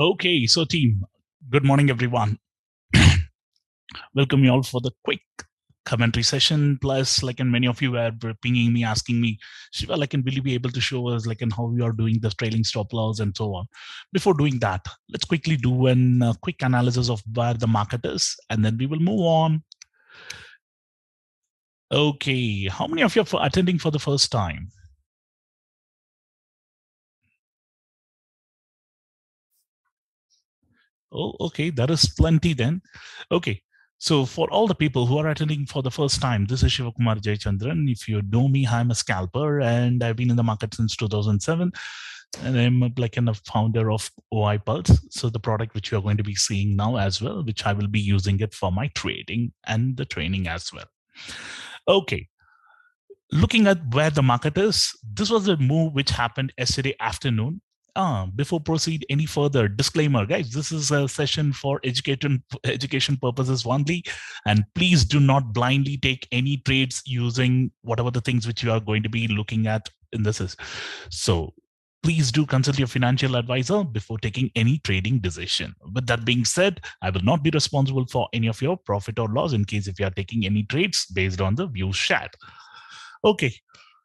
Okay, so team, good morning, everyone. Welcome you all for the quick commentary session. Plus, like, and many of you were pinging me, asking me, Shiva, like, and will you be able to show us, like, and how we are doing the trailing stop loss and so on? Before doing that, let's quickly do a quick analysis of where the market is, and then we will move on. Okay, how many of you are attending for the first time? Oh, okay, that is plenty then. Okay, so for all the people who are attending for the first time, this is Shivakumar Jayachandran. If you know me, I'm a scalper and I've been in the market since 2007. And I'm like a founder of OI Pulse. So the product which you are going to be seeing now as well, which I will be using it for my trading and the training as well. Okay, looking at where the market is, this was a move which happened yesterday afternoon. Before proceed any further, disclaimer, guys, this is a session for education purposes only, and please do not blindly take any trades using whatever the things which you are going to be looking at in this is. So please do consult your financial advisor before taking any trading decision. With that being said, I will not be responsible for any of your profit or loss in case if you are taking any trades based on the views shared. Okay,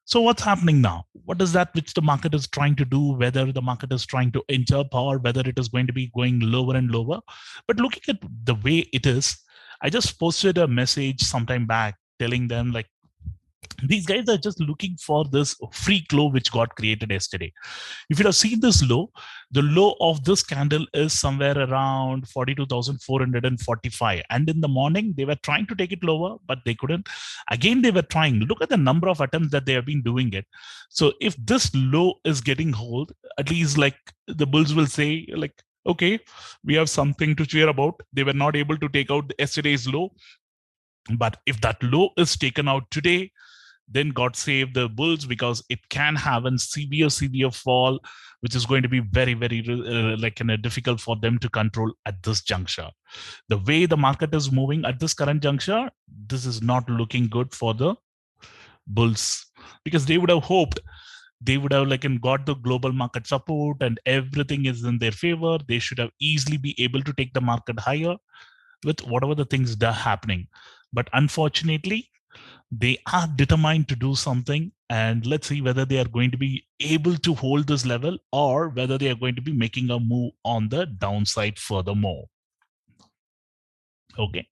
so what's happening now? What is that which the market is trying to do, whether the market is trying to inch up or whether it is going to be going lower and lower? But looking at the way it is, I just posted a message sometime back telling them like, these guys are just looking for this free low which got created yesterday. If you have seen this low, the low of this candle is somewhere around 42,445. And in the morning, they were trying to take it lower, but they couldn't. Again, they were trying. Look at the number of attempts that they have been doing it. So if this low is getting hold, at least like the bulls will say, like, okay, we have something to cheer about. They were not able to take out yesterday's low. But if that low is taken out today, then God save the bulls, because it can have a severe fall, which is going to be very difficult for them to control at this juncture. The way the market is moving at this current juncture, this is not looking good for the bulls, because they would have hoped, they would have like got the global market support and everything is in their favor. They should have easily be able to take the market higher with whatever the things that are happening. But unfortunately, they are determined to do something, and let's see whether they are going to be able to hold this level or whether they are going to be making a move on the downside furthermore. Okay,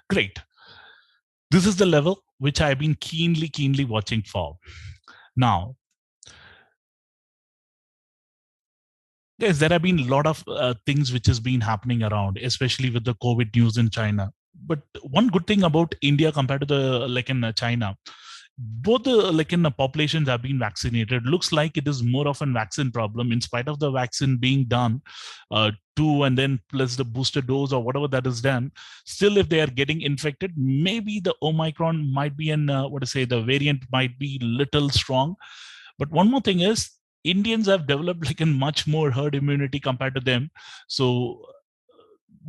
great. This is the level which I've been keenly watching for. Now, guys, there have been a lot of things which has been happening around, especially with the COVID news in China. But one good thing about India compared to the like in China, both the like in the populations have been vaccinated. Looks like it is more of a vaccine problem, in spite of the vaccine being done, two and then plus the booster dose or whatever that is done. Still, if they are getting infected, maybe the Omicron might be an what to say, the variant might be little strong. But one more thing is, Indians have developed like a much more herd immunity compared to them. So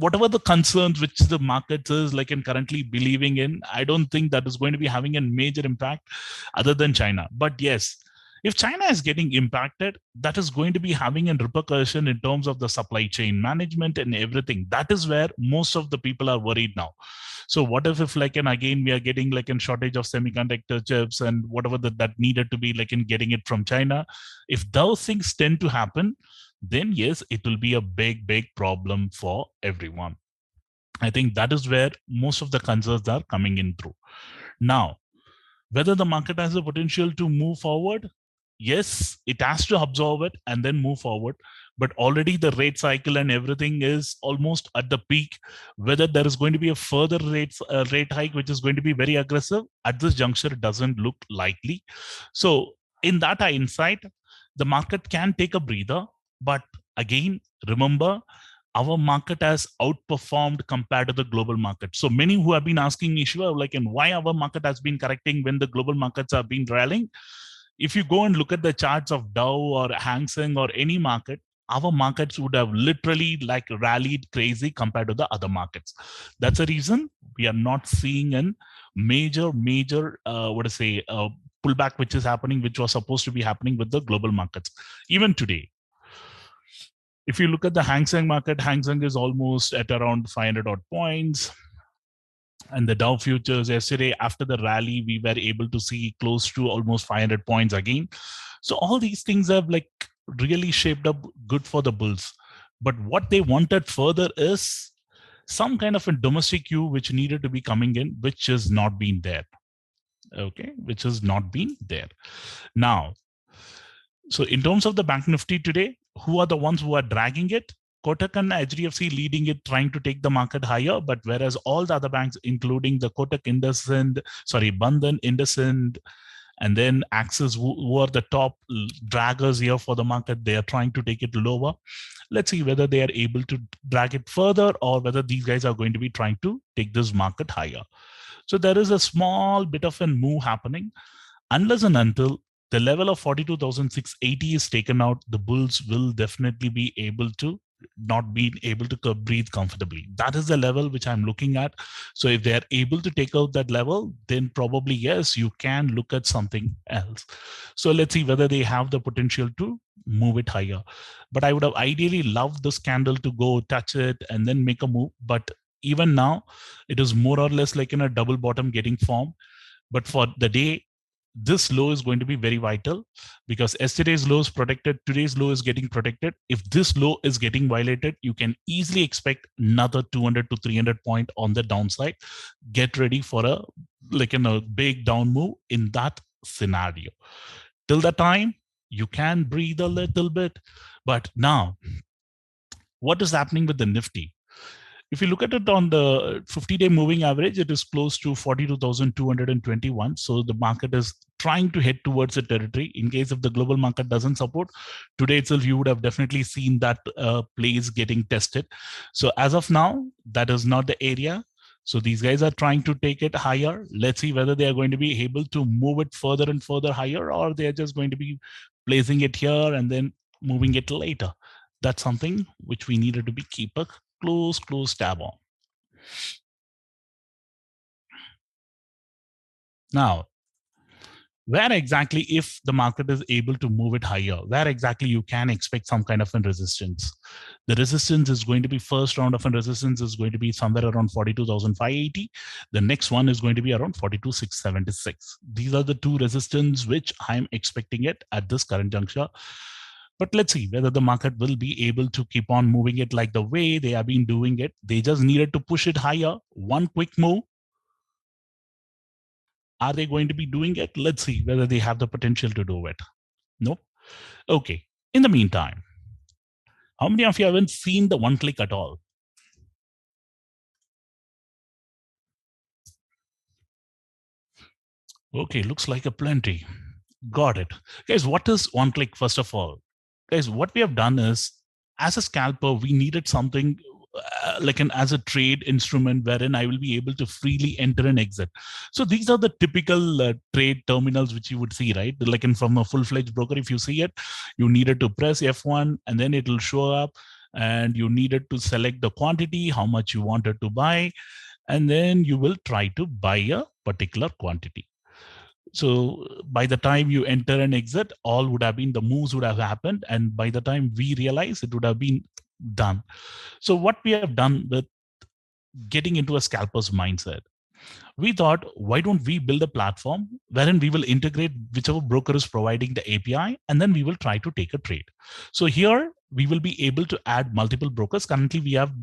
whatever the concerns which the market is like in currently believing in, I don't think that is going to be having a major impact other than China. But yes, if China is getting impacted, that is going to be having a repercussion in terms of the supply chain management and everything. That is where most of the people are worried now. So what if like, and again, we are getting like a shortage of semiconductor chips and whatever that needed to be like in getting it from China. If those things tend to happen, then yes, it will be a big problem for everyone. I think that is where most of the concerns are coming in through. Now, whether the market has the potential to move forward, yes, it has to absorb it and then move forward. But already the rate cycle and everything is almost at the peak. Whether there is going to be a further rate hike, which is going to be very aggressive, at this juncture, it doesn't look likely. So in that insight, the market can take a breather. But again, remember, our market has outperformed compared to the global market. So many who have been asking me, Shiva, like, and why our market has been correcting when the global markets have been rallying? If you go and look at the charts of Dow or Hang Seng or any market, our markets would have literally like rallied crazy compared to the other markets. That's the reason we are not seeing a major what to say pullback which is happening, which was supposed to be happening with the global markets even today. If you look at the Hang Seng market, Hang Seng is almost at around 500 odd points. And the Dow futures yesterday, after the rally, we were able to see close to almost 500 points again. So all these things have like really shaped up good for the bulls. But what they wanted further is some kind of a domestic queue which needed to be coming in, which has not been there. Okay, which has not been there. Now, so in terms of the Bank Nifty today, who are the ones who are dragging it? Kotak and HDFC leading it, trying to take the market higher. But whereas all the other banks, including the Kotak, Bandhan, IndusInd, and then Axis, who are the top draggers here for the market, they are trying to take it lower. Let's see whether they are able to drag it further or whether these guys are going to be trying to take this market higher. So there is a small bit of a move happening. Unless and until the level of 42,680 is taken out, the bulls will definitely be able to not be able to breathe comfortably. That is the level which I'm looking at. So if they are able to take out that level, then probably, yes, you can look at something else. So let's see whether they have the potential to move it higher. But I would have ideally loved this candle to go touch it and then make a move. But even now, it is more or less like in a double bottom getting formed. But for the day, this low is going to be very vital because yesterday's low is protected. Today's low is getting protected. If this low is getting violated, you can easily expect another 200 to 300 point on the downside. Get ready for a big down move in that scenario. Till that time, you can breathe a little bit. But now, what is happening with the Nifty? If you look at it on the 50-day moving average, it is close to 42,221. So the market is trying to head towards the territory. In case if the global market doesn't support, today itself, you would have definitely seen that place getting tested. So as of now, that is not the area. So these guys are trying to take it higher. Let's see whether they are going to be able to move it further and further higher, or they are just going to be placing it here and then moving it later. That's something which we needed to be keep a close tab on. Now, where exactly, if the market is able to move it higher, where exactly you can expect some kind of a resistance? The resistance is going to be, first round of a resistance is going to be somewhere around 42,580. The next one is going to be around 42,676. These are the two resistance which I'm expecting it at this current juncture. But let's see whether the market will be able to keep on moving it like the way they have been doing it. They just needed to push it higher. One quick move. Are they going to be doing it? Let's see whether they have the potential to do it. Nope. Okay. In the meantime, how many of you haven't seen the one click at all? Okay, looks like a plenty. Got it. Guys, what is one click, first of all? Guys, what we have done is, as a scalper, we needed something as a trade instrument wherein I will be able to freely enter and exit. So these are the typical trade terminals which you would see, right? Like from a full-fledged broker, if you see it, you needed to press F1 and then it will show up, and you needed to select the quantity, how much you wanted to buy, and then you will try to buy a particular quantity. So by the time you enter and exit, all would have been, the moves would have happened. And by the time we realize, it would have been done. So what we have done with getting into a scalper's mindset, we thought, why don't we build a platform wherein we will integrate whichever broker is providing the API, and then we will try to take a trade. So here we will be able to add multiple brokers. Currently, we have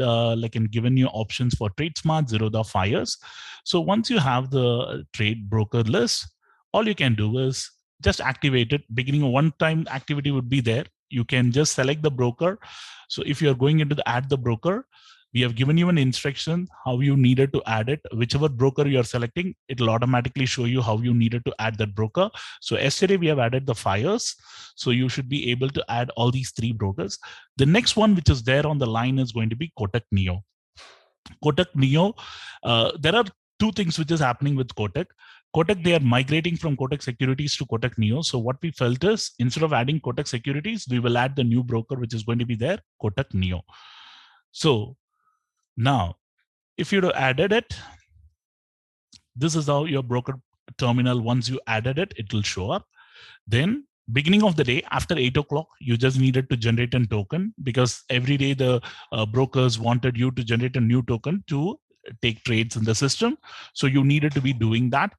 given you options for TradeSmart, Zerodha, Fires. So once you have the trade broker list, all you can do is just activate it. Beginning of one-time activity would be there. You can just select the broker. So if you're going into the add the broker, we have given you an instruction how you needed to add it. Whichever broker you're selecting, it will automatically show you how you needed to add that broker. So yesterday we have added the Fires. So you should be able to add all these three brokers. The next one which is there on the line is going to be Kotak Neo. Kotak Neo, there are two things which is happening with Kotak. Kotak, they are migrating from Kotak Securities to Kotak Neo. So what we felt is, instead of adding Kotak Securities, we will add the new broker which is going to be there, Kotak Neo. So now, if you added it, this is how your broker terminal, once you added it, it will show up. Then Beginning of the day after 8 o'clock, you just needed to generate a token because every day the brokers wanted you to generate a new token to take trades in the system. So you needed to be doing that.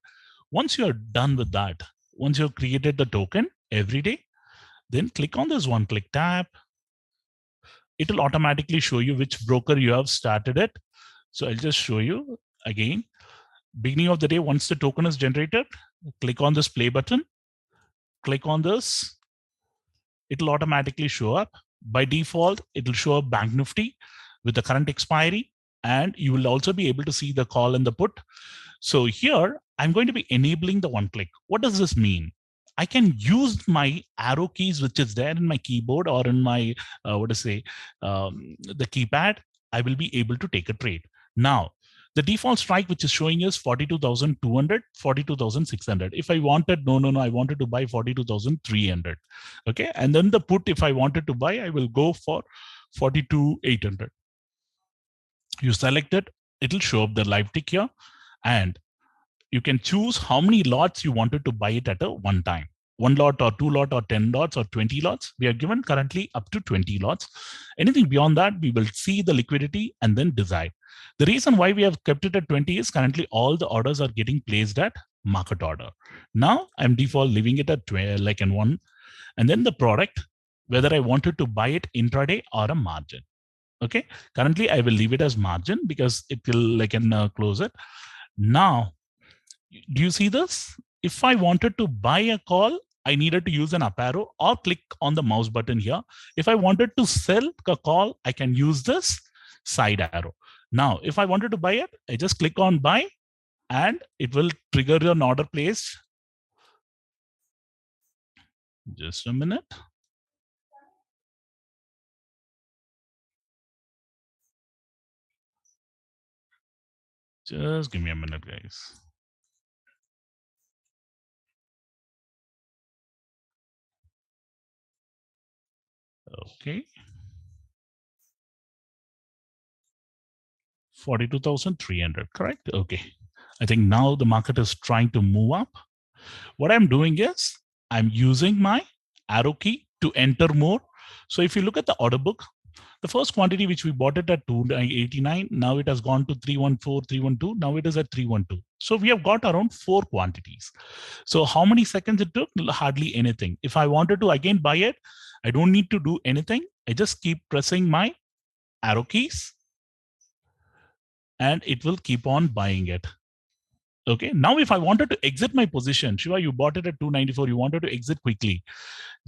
Once you are done with that, once you've created the token every day, then click on this one click tab. It will automatically show you which broker you have started it. So I'll just show you again. Beginning of the day, once the token is generated, click on this play button, click on this. It'll automatically show up. By default, it'll show up Bank Nifty with the current expiry, and you will also be able to see the call and the put. So here, I'm going to be enabling the one click. What does this mean? I can use my arrow keys, which is there in my keyboard or in my, the keypad. I will be able to take a trade. Now, the default strike, which is showing is 42,200, 42,600. If I wanted, I wanted to buy 42,300. Okay. And then the put, if I wanted to buy, I will go for 42,800. You select it, it'll show up the live tick here, and you can choose how many lots you wanted to buy it at a one time. 1 lot or 2 lot or 10 lots or 20 lots. We are given currently up to 20 lots. Anything beyond that, we will see the liquidity and then decide. The reason why we have kept it at 20 is currently all the orders are getting placed at market order. Now I'm default leaving it at 12, like in 1. And then the product, whether I wanted to buy it intraday or a margin. Okay. Currently I will leave it as margin because it will close it. Now, do you see this? If I wanted to buy a call, I needed to use an up arrow or click on the mouse button here. If I wanted to sell a call, I can use this side arrow. Now, if I wanted to buy it, I just click on buy and it will trigger an order placed. Just a minute. Just give me a minute, guys. Okay. 42,300, correct? Okay. I think now the market is trying to move up. What I'm doing is I'm using my arrow key to enter more. So if you look at the order book, the first quantity which we bought it at 289, now it has gone to 314, 312. Now it is at 312. So we have got around 4 quantities. So how many seconds it took? Hardly anything. If I wanted to again buy it, I don't need to do anything. I just keep pressing my arrow keys and it will keep on buying it. Okay. Now, if I wanted to exit my position, Shiva, you bought it at 294. You wanted to exit quickly.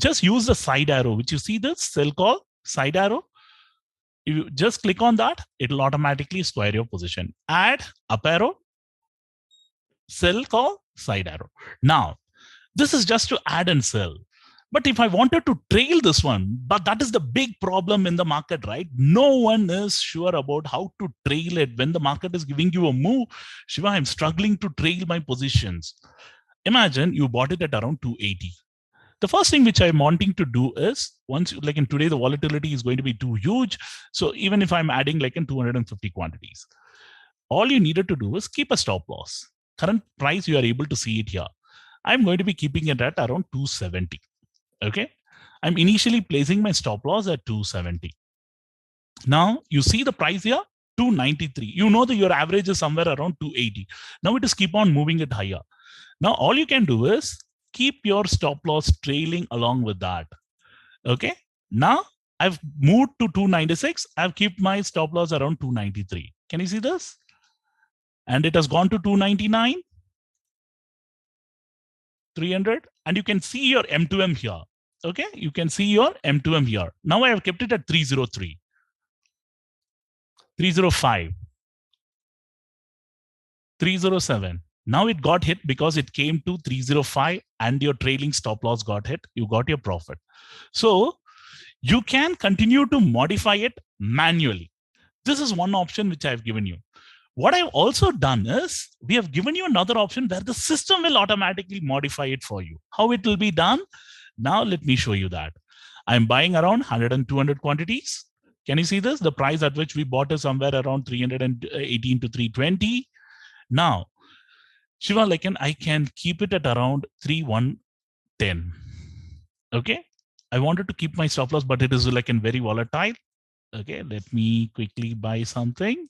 Just use the side arrow, which you see this sell call side arrow. If you just click on that, it'll automatically square your position. Add up arrow, sell call, side arrow. Now, this is just to add and sell. But if I wanted to trail this one, but that is the big problem in the market, right? No one is sure about how to trail it. When the market is giving you a move, Shiva, I'm struggling to trail my positions. Imagine you bought it at around 280. The first thing which I'm wanting to do is, once like in today, the volatility is going to be too huge. So even if I'm adding like in 250 quantities, all you needed to do is keep a stop loss. Current price, you are able to see it here. I'm going to be keeping it at around 270. Okay. I'm initially placing my stop loss at 270. Now you see the price here, 293. You know that your average is somewhere around 280. Now it is keep on moving it higher. Now all you can do is keep your stop loss trailing along with that. Okay. Now I've moved to 296. I've kept my stop loss around 293. Can you see this? And it has gone to 299, 300, and you can see your M2M here. Okay, you can see your M2M here. Now I have kept it at 303, 305, 307. Now it got hit because it came to 305 and your trailing stop loss got hit. You got your profit. So you can continue to modify it manually. This is one option which I've given you. What I've also done is we have given you another option where the system will automatically modify it for you. How it will be done? Now let me show you that. I'm buying around 100 and 200 quantities. Can you see this? The price at which we bought is somewhere around 318 to 320. Now, Shiva, I can keep it at around 3110. Okay. I wanted to keep my stop loss, but it is like in very volatile. Okay. Let me quickly buy something.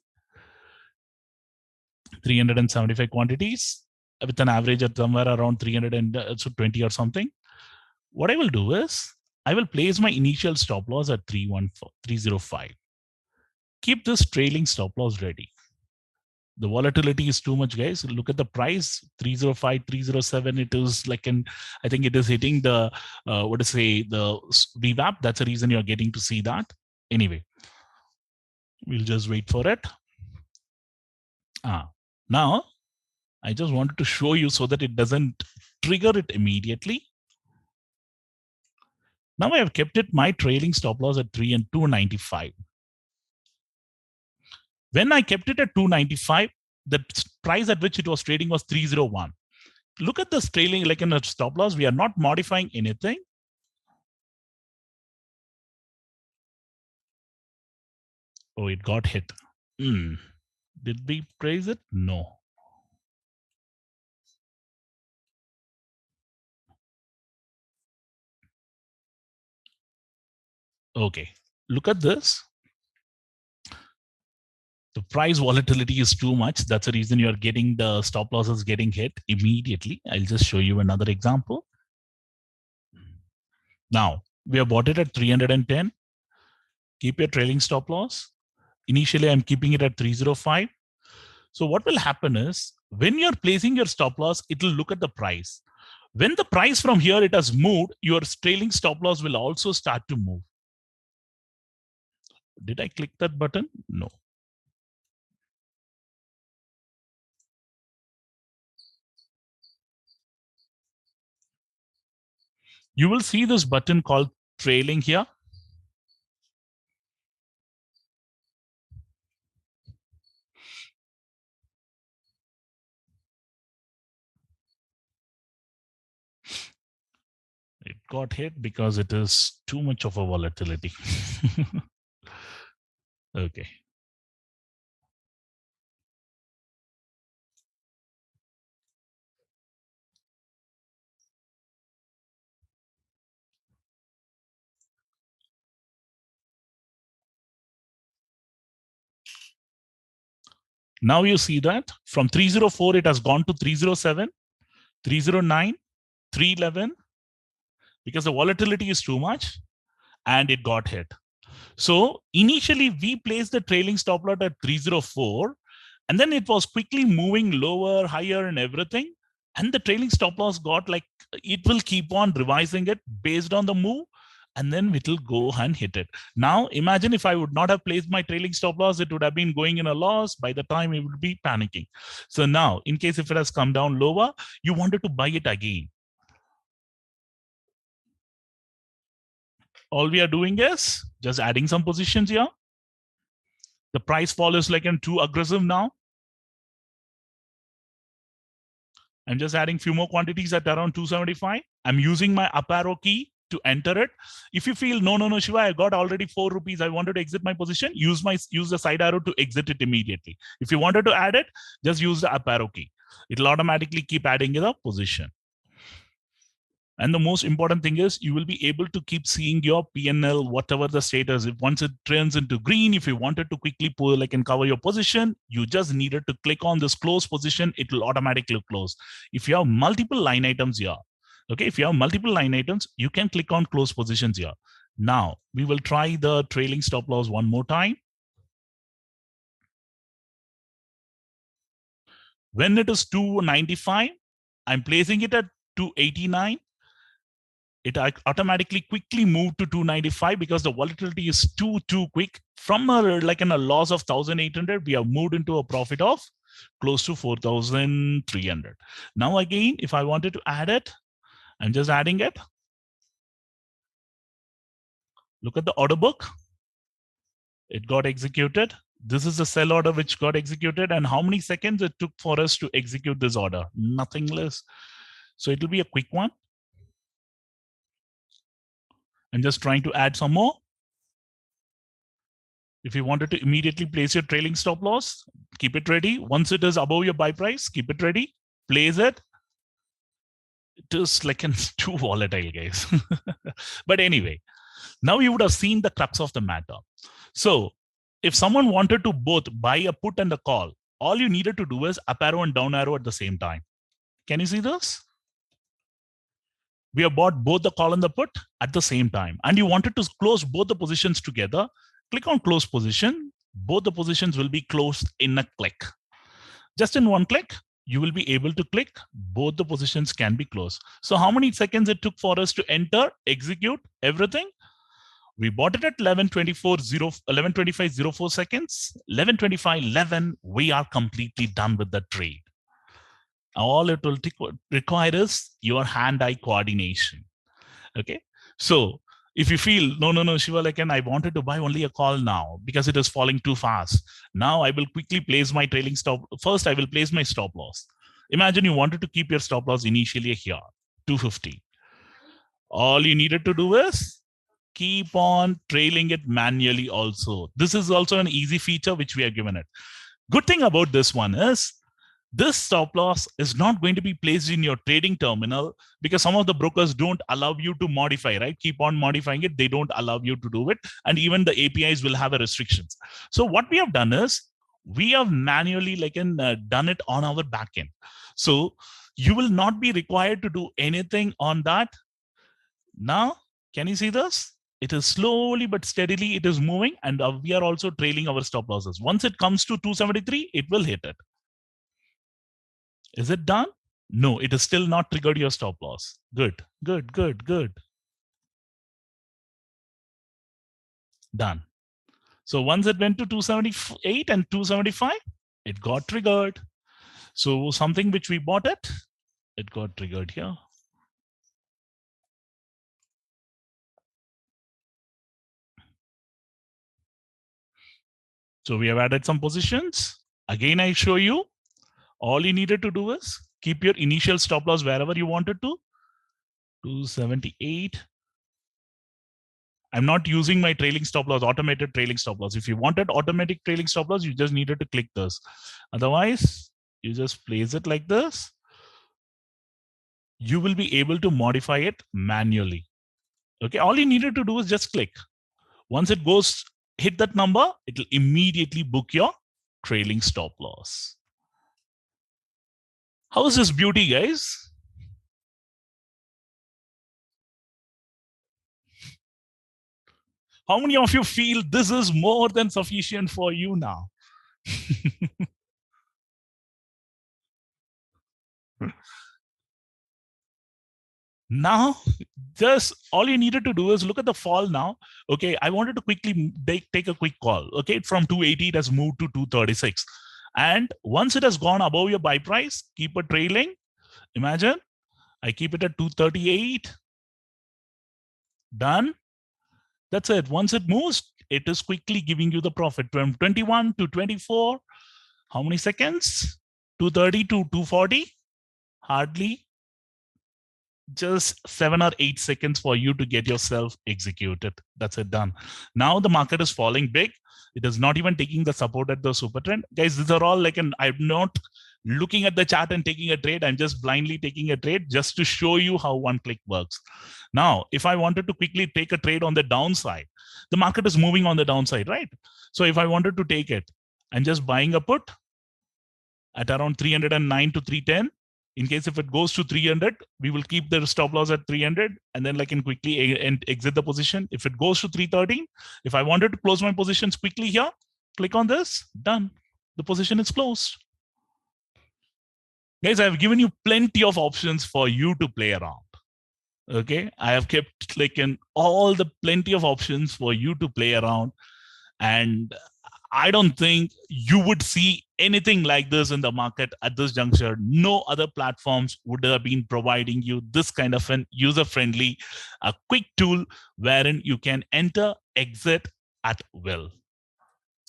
375 quantities with an average at somewhere around 320 or something. What I will do is I will place my initial stop loss at 305. Keep this trailing stop loss ready. The volatility is too much, guys. Look at the price, 305, 307. It is like I think it is hitting the, what to say, the revamp. That's the reason you're getting to see that. Anyway, we'll just wait for it. Now, I just wanted to show you so that it doesn't trigger it immediately. Now I have kept it my trailing stop loss at 295. When I kept it at 295, the price at which it was trading was 301. Look at this trailing, like in a stop loss, we are not modifying anything. Oh, it got hit. Did we praise it? No. Okay, look at this. The price volatility is too much. That's the reason you're getting the stop losses getting hit immediately. I'll just show you another example. Now, we have bought it at 310. Keep your trailing stop loss. Initially, I'm keeping it at 305. So what will happen is when you're placing your stop loss, it will look at the price. When the price from here it has moved, your trailing stop loss will also start to move. Did I click that button? No. You will see this button called trailing here. It got hit because it is too much of a volatility. Okay. Now you see that from 304, it has gone to 307, 309, 311, because the volatility is too much and it got hit. So initially we placed the trailing stop loss at 304, and then it was quickly moving lower, higher and everything. And the trailing stop loss got like, it will keep on revising it based on the move, and then it will go and hit it. Now imagine if I would not have placed my trailing stop loss, it would have been going in a loss. By the time it would be panicking. So now in case if it has come down lower, you wanted to buy it again. All we are doing is just adding some positions here. The price fall is like too aggressive now. I'm just adding few more quantities at around 275. I'm using my up arrow key to enter it. If you feel no, Shiva, I got already 4 rupees, I wanted to exit my position, use the side arrow to exit it immediately. If you wanted to add it, just use the up arrow key. It'll automatically keep adding the position. And the most important thing is you will be able to keep seeing your PNL, whatever the status. If once it turns into green, if you wanted to quickly pull and cover your position, you just needed to click on this close position. It will automatically close. If you have multiple line items here, okay, if you have multiple line items, you can click on close positions here. Now we will try the trailing stop loss one more time. When it is 295, I'm placing it at 289. It automatically quickly moved to 295 because the volatility is too quick. From a loss of 1,800, we have moved into a profit of close to 4,300. Now again, if I wanted to add it, I'm just adding it. Look at the order book. It got executed. This is the sell order which got executed, and how many seconds it took for us to execute this order? Nothing less. So it will be a quick one. I'm just trying to add some more. If you wanted to immediately place your trailing stop loss, keep it ready. Once it is above your buy price, keep it ready, place it. It is like too volatile, guys. But anyway, now you would have seen the crux of the matter. So if someone wanted to both buy a put and a call, all you needed to do is up arrow and down arrow at the same time. Can you see this? We have bought both the call and the put at the same time. And you wanted to close both the positions together. Click on close position. Both the positions will be closed in a click. Just in one click, you will be able to click. Both the positions can be closed. So how many seconds it took for us to enter, execute everything? We bought it at 11:25:04 seconds. 11:25:11. We are completely done with the trade. All it will require is your hand-eye coordination. Okay. So if you feel, no, Shiva, like, I wanted to buy only a call now because it is falling too fast. Now I will quickly place my trailing stop. First, I will place my stop loss. Imagine you wanted to keep your stop loss initially here, 250. All you needed to do is keep on trailing it manually also. This is also an easy feature which we have given it. Good thing about this one is this stop loss is not going to be placed in your trading terminal because some of the brokers don't allow you to modify, right? Keep on modifying it. They don't allow you to do it. And even the APIs will have a restrictions. So what we have done is we have manually done it on our backend. So you will not be required to do anything on that. Now, can you see this? It is slowly but steadily, it is moving, and we are also trailing our stop losses. Once it comes to 273, it will hit it. Is it done? No, it is still not triggered your stop loss. Good. Done. So once it went to 278 and 275, it got triggered. So something which we bought it got triggered here. So we have added some positions. Again, I show you. All you needed to do is keep your initial stop loss wherever you wanted to. 278. I'm not using my trailing stop loss, automated trailing stop loss. If you wanted automatic trailing stop loss, you just needed to click this. Otherwise, you just place it like this. You will be able to modify it manually. Okay, all you needed to do is just click. Once it goes, hit that number, it will immediately book your trailing stop loss. How is this beauty, guys? How many of you feel this is more than sufficient for you now? Now, just all you needed to do is look at the fall now. Okay, I wanted to quickly take a quick call. Okay, from 280, it has moved to 236. And once it has gone above your buy price, keep it trailing. Imagine I keep it at 238. Done. That's it. Once it moves, it is quickly giving you the profit from 21 to 24. How many seconds? 230 to 240. Hardly just 7 or 8 seconds for you to get yourself executed. That's it, done. Now the market is falling big. It is not even taking the support at the super trend. Guys, these are all I'm not looking at the chart and taking a trade. I'm just blindly taking a trade just to show you how one click works. Now, if I wanted to quickly take a trade on the downside, the market is moving on the downside, right? So if I wanted to take it, I'm just buying a put at around 309 to 310. In case if it goes to 300, we will keep the stop loss at 300 and then quickly exit the position. If it goes to 313, if I wanted to close my positions quickly here, click on this, done. The position is closed. Guys, I've given you plenty of options for you to play around. Okay, I have kept all the plenty of options for you to play around, and I don't think you would see anything like this in the market at this juncture. No other platforms would have been providing you this kind of an user-friendly, quick tool wherein you can enter, exit at will.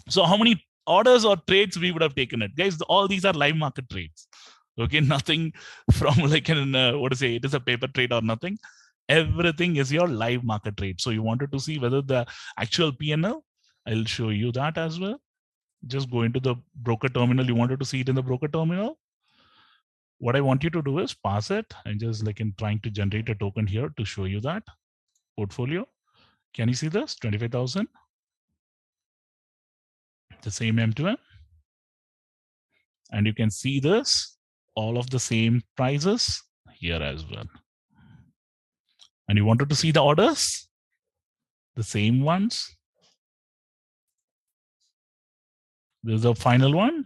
So how many orders or trades we would have taken it? Guys, all these are live market trades. Okay, nothing from it is a paper trade or nothing. Everything is your live market trade. So you wanted to see whether the actual P&L, I'll show you that as well. Just go into the broker terminal. You wanted to see it in the broker terminal. What I want you to do is pass it and just like in trying to generate a token here to show you that portfolio. Can you see this? 25,000. The same M2M. And you can see this, all of the same prices here as well. And you wanted to see the orders? The same ones. There's a final one.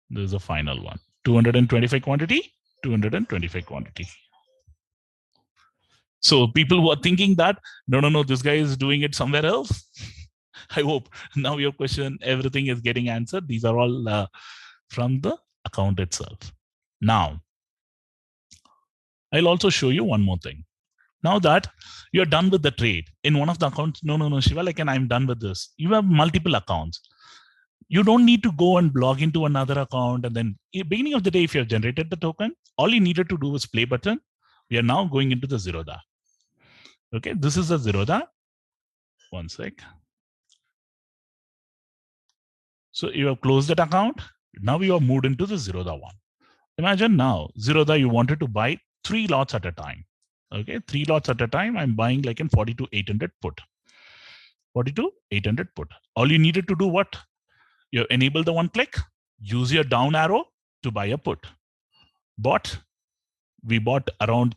There's a final one. 225 quantity, 225 quantity. So people who are thinking that, no, this guy is doing it somewhere else. I hope now your question, everything is getting answered. These are all from the account itself. Now, I'll also show you one more thing. Now that you're done with the trade in one of the accounts, no, Shiva, like, and I'm done with this. You have multiple accounts. You don't need to go and log into another account. And then at the beginning of the day, if you have generated the token, all you needed to do was play button. We are now going into the Zerodha. Okay, this is the Zerodha. One sec. So you have closed that account. Now you have moved into the Zerodha one. Imagine now, Zerodha, you wanted to buy 3 lots at a time. Okay, 3 lots at a time. I'm buying like in 42,800 put. 42,800 put. All you needed to do what? You enable the one click, use your down arrow to buy a put. We bought around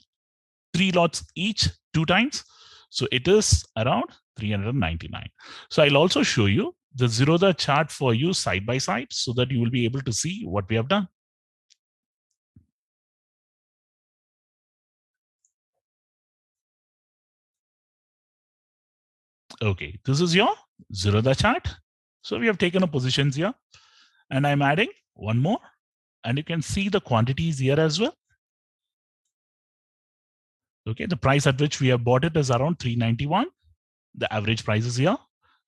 3 lots each 2 times. So it is around 399. So I'll also show you the Zerodha chart for you side by side so that you will be able to see what we have done. Okay, this is your Zerodha chart. So we have taken a positions here and I'm adding one more and you can see the quantities here as well. Okay, the price at which we have bought it is around 391. The average price is here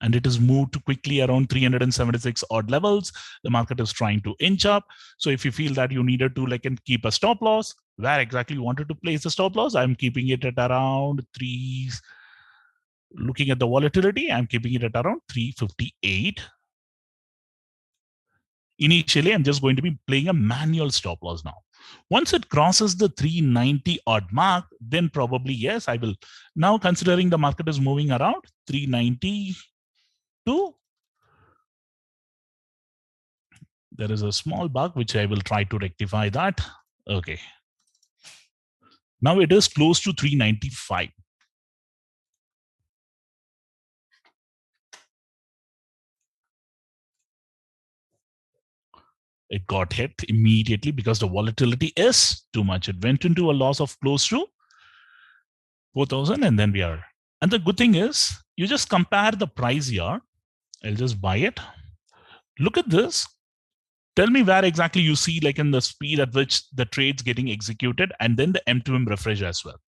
and it is moved to quickly around 376 odd levels. The market is trying to inch up. So if you feel that you needed to like keep a stop loss, where exactly you wanted to place the stop loss, I'm keeping it at around 3. Looking at the volatility, I'm keeping it at around 358. Initially, I'm just going to be playing a manual stop loss now. Once it crosses the 390 odd mark, then probably, yes, I will. Now, considering the market is moving around 392, there is a small bug, which I will try to rectify that. Okay. Now it is close to 395. It got hit immediately because the volatility is too much. It went into a loss of close to 4,000 and then we are. And the good thing is you just compare the price here. I'll just buy it. Look at this. Tell me where exactly you see like in the speed at which the trade's getting executed and then the M2M refresh as well.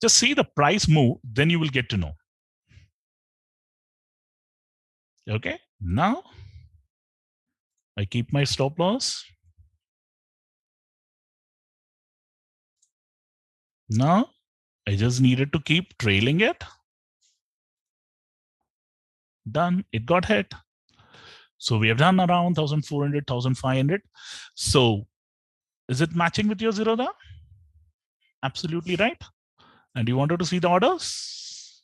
Just see the price move, then you will get to know. Okay, now I keep my stop loss. Now I just needed to keep trailing it. Done, it got hit. So we have done around 1,400, 1,500. So is it matching with your Zerodha? Absolutely right. And you wanted to see the orders?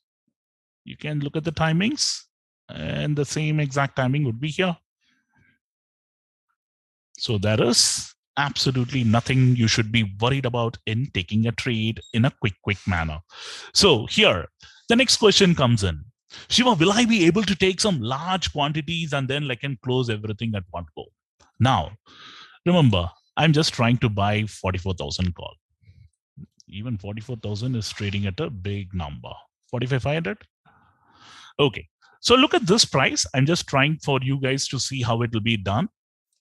You can look at the timings and the same exact timing would be here. So there is absolutely nothing you should be worried about in taking a trade in a quick manner. So here, the next question comes in. Shiva, will I be able to take some large quantities and then like can close everything at one go? Now, remember, I'm just trying to buy 44,000 call. Even 44,000 is trading at a big number. 45,500. Okay. So look at this price. I'm just trying for you guys to see how it will be done.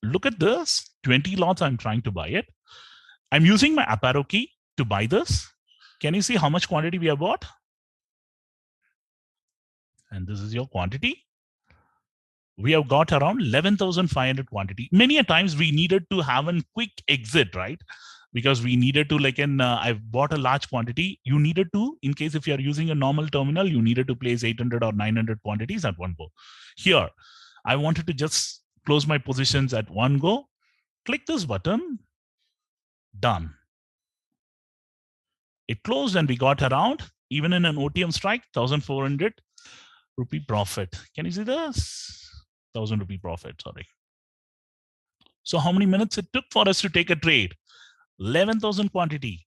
Look at this, 20 lots, I'm trying to buy it. I'm using my up arrow key to buy this. Can you see how much quantity we have bought? And this is your quantity. We have got around 11,500 quantity. Many a times we needed to have a quick exit, right? because we needed to I've bought a large quantity. You needed to, in case if you are using a normal terminal, you needed to place 800 or 900 quantities at one go. Here, I wanted to just close my positions at one go. Click this button, done. It closed and we got around, even in an OTM strike, 1,400 rupee profit. Can you see this? 1,000 rupee profit, sorry. So how many minutes it took for us to take a trade? 11,000 quantity.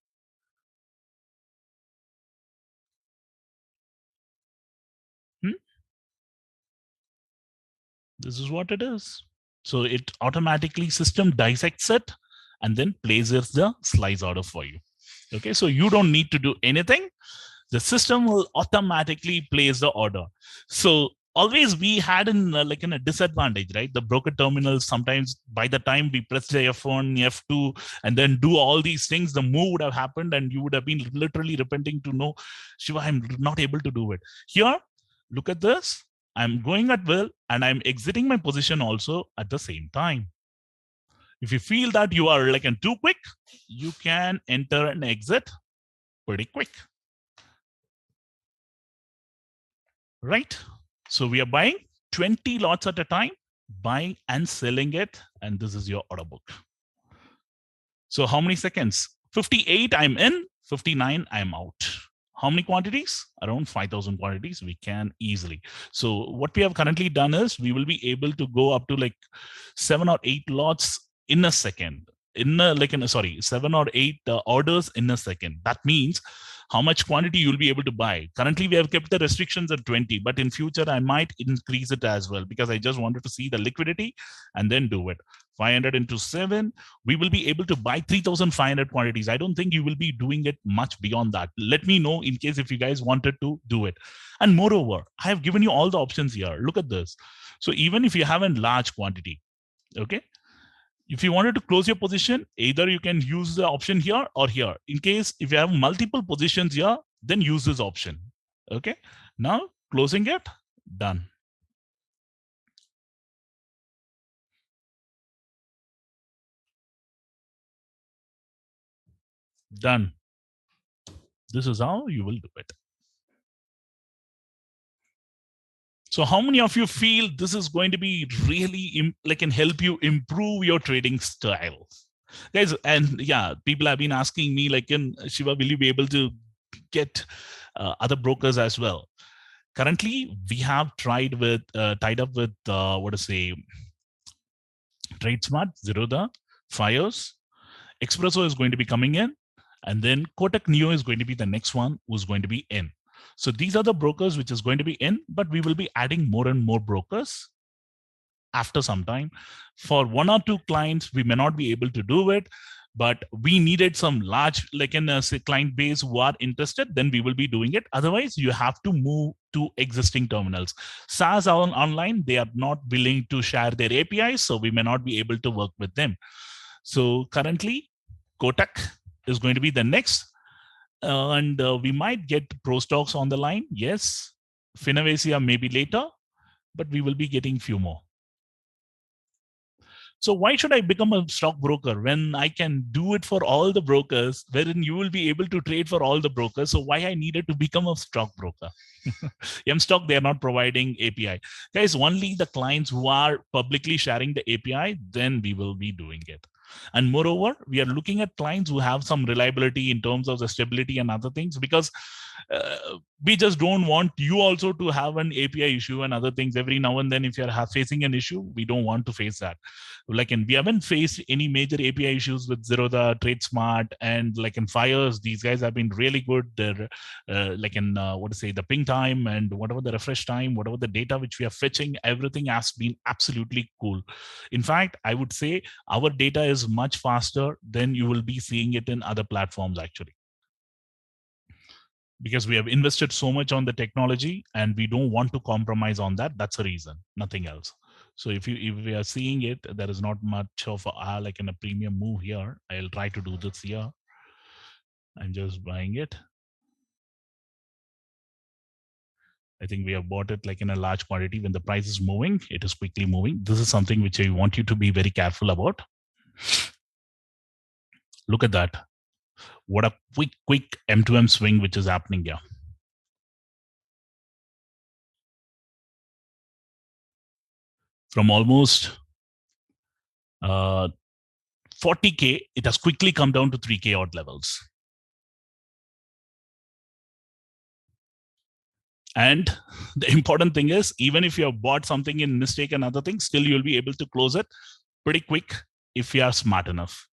This is what it is. So it automatically system dissects it and then places the slice order for you. Okay, so you don't need to do anything. The system will automatically place the order. So always we had in a disadvantage, right? The broker terminals, sometimes by the time we press the F1, F2, and then do all these things, the move would have happened and you would have been literally repenting to know, Shiva, I'm not able to do it. Here, look at this. I'm going at will and I'm exiting my position also at the same time. If you feel that you are too quick, you can enter and exit pretty quick. Right? So we are buying 20 lots at a time, buying and selling it. And this is your order book. So how many seconds? 58, I'm in. 59, I'm out. How many quantities? Around 5,000 quantities we can easily. So what we have currently done is we will be able to go up to 7 or 8 lots in a second. In 7 or 8 orders in a second. That means how much quantity you'll be able to buy. Currently, we have kept the restrictions at 20, but in future, I might increase it as well because I just wanted to see the liquidity and then do it. 500 into 7, we will be able to buy 3,500 quantities. I don't think you will be doing it much beyond that. Let me know in case if you guys wanted to do it. And moreover, I have given you all the options here. Look at this. So even if you have a large quantity, okay, if you wanted to close your position, either you can use the option here or here. In case if you have multiple positions here, then use this option. Okay. Now closing it, done. Done. This is how you will do it. So how many of you feel this is going to be really can help you improve your trading style? Guys, and yeah, people have been asking me Shiva, will you be able to get other brokers as well? Currently, we have tied up with TradeSmart, Zerodha, Fios, Expresso is going to be coming in, and then Kotak Neo is going to be the next one who's going to be in. So these are the brokers which is going to be in, but we will be adding more and more brokers after some time. For 1 or 2 clients, we may not be able to do it, but we needed some large client base who are interested, then we will be doing it. Otherwise, you have to move to existing terminals. SaaS online, they are not willing to share their APIs, so we may not be able to work with them. So currently, Kotak is going to be the next. And we might get Pro Stocks on the line. Yes. Finavacia maybe later, but we will be getting few more. So why should I become a stockbroker when I can do it for all the brokers, wherein you will be able to trade for all the brokers? So why I needed to become a stockbroker? MStock, they are not providing API. Guys, only the clients who are publicly sharing the API, then we will be doing it. And moreover, we are looking at clients who have some reliability in terms of the stability and other things, because we just don't want you also to have an API issue and other things every now and then. If you're facing an issue, we don't want to face that. We haven't faced any major API issues with Zerodha, TradeSmart, and in Fios. These guys have been really good. They're the ping time and whatever the refresh time, whatever the data which we are fetching, everything has been absolutely cool. In fact, I would say our data is much faster than you will be seeing it in other platforms actually, because we have invested so much on the technology and we don't want to compromise on that. That's a reason, nothing else. So if we are seeing it, there is not much of a premium move here. I'll try to do this here. I'm just buying it. I think we have bought it in a large quantity. When the price is moving, it is quickly moving. This is something which I want you to be very careful about. Look at that. What a quick M2M swing which is happening here. From almost 40K, it has quickly come down to 3K odd levels. And the important thing is, even if you have bought something in mistake and other things, still you'll be able to close it pretty quick if you are smart enough.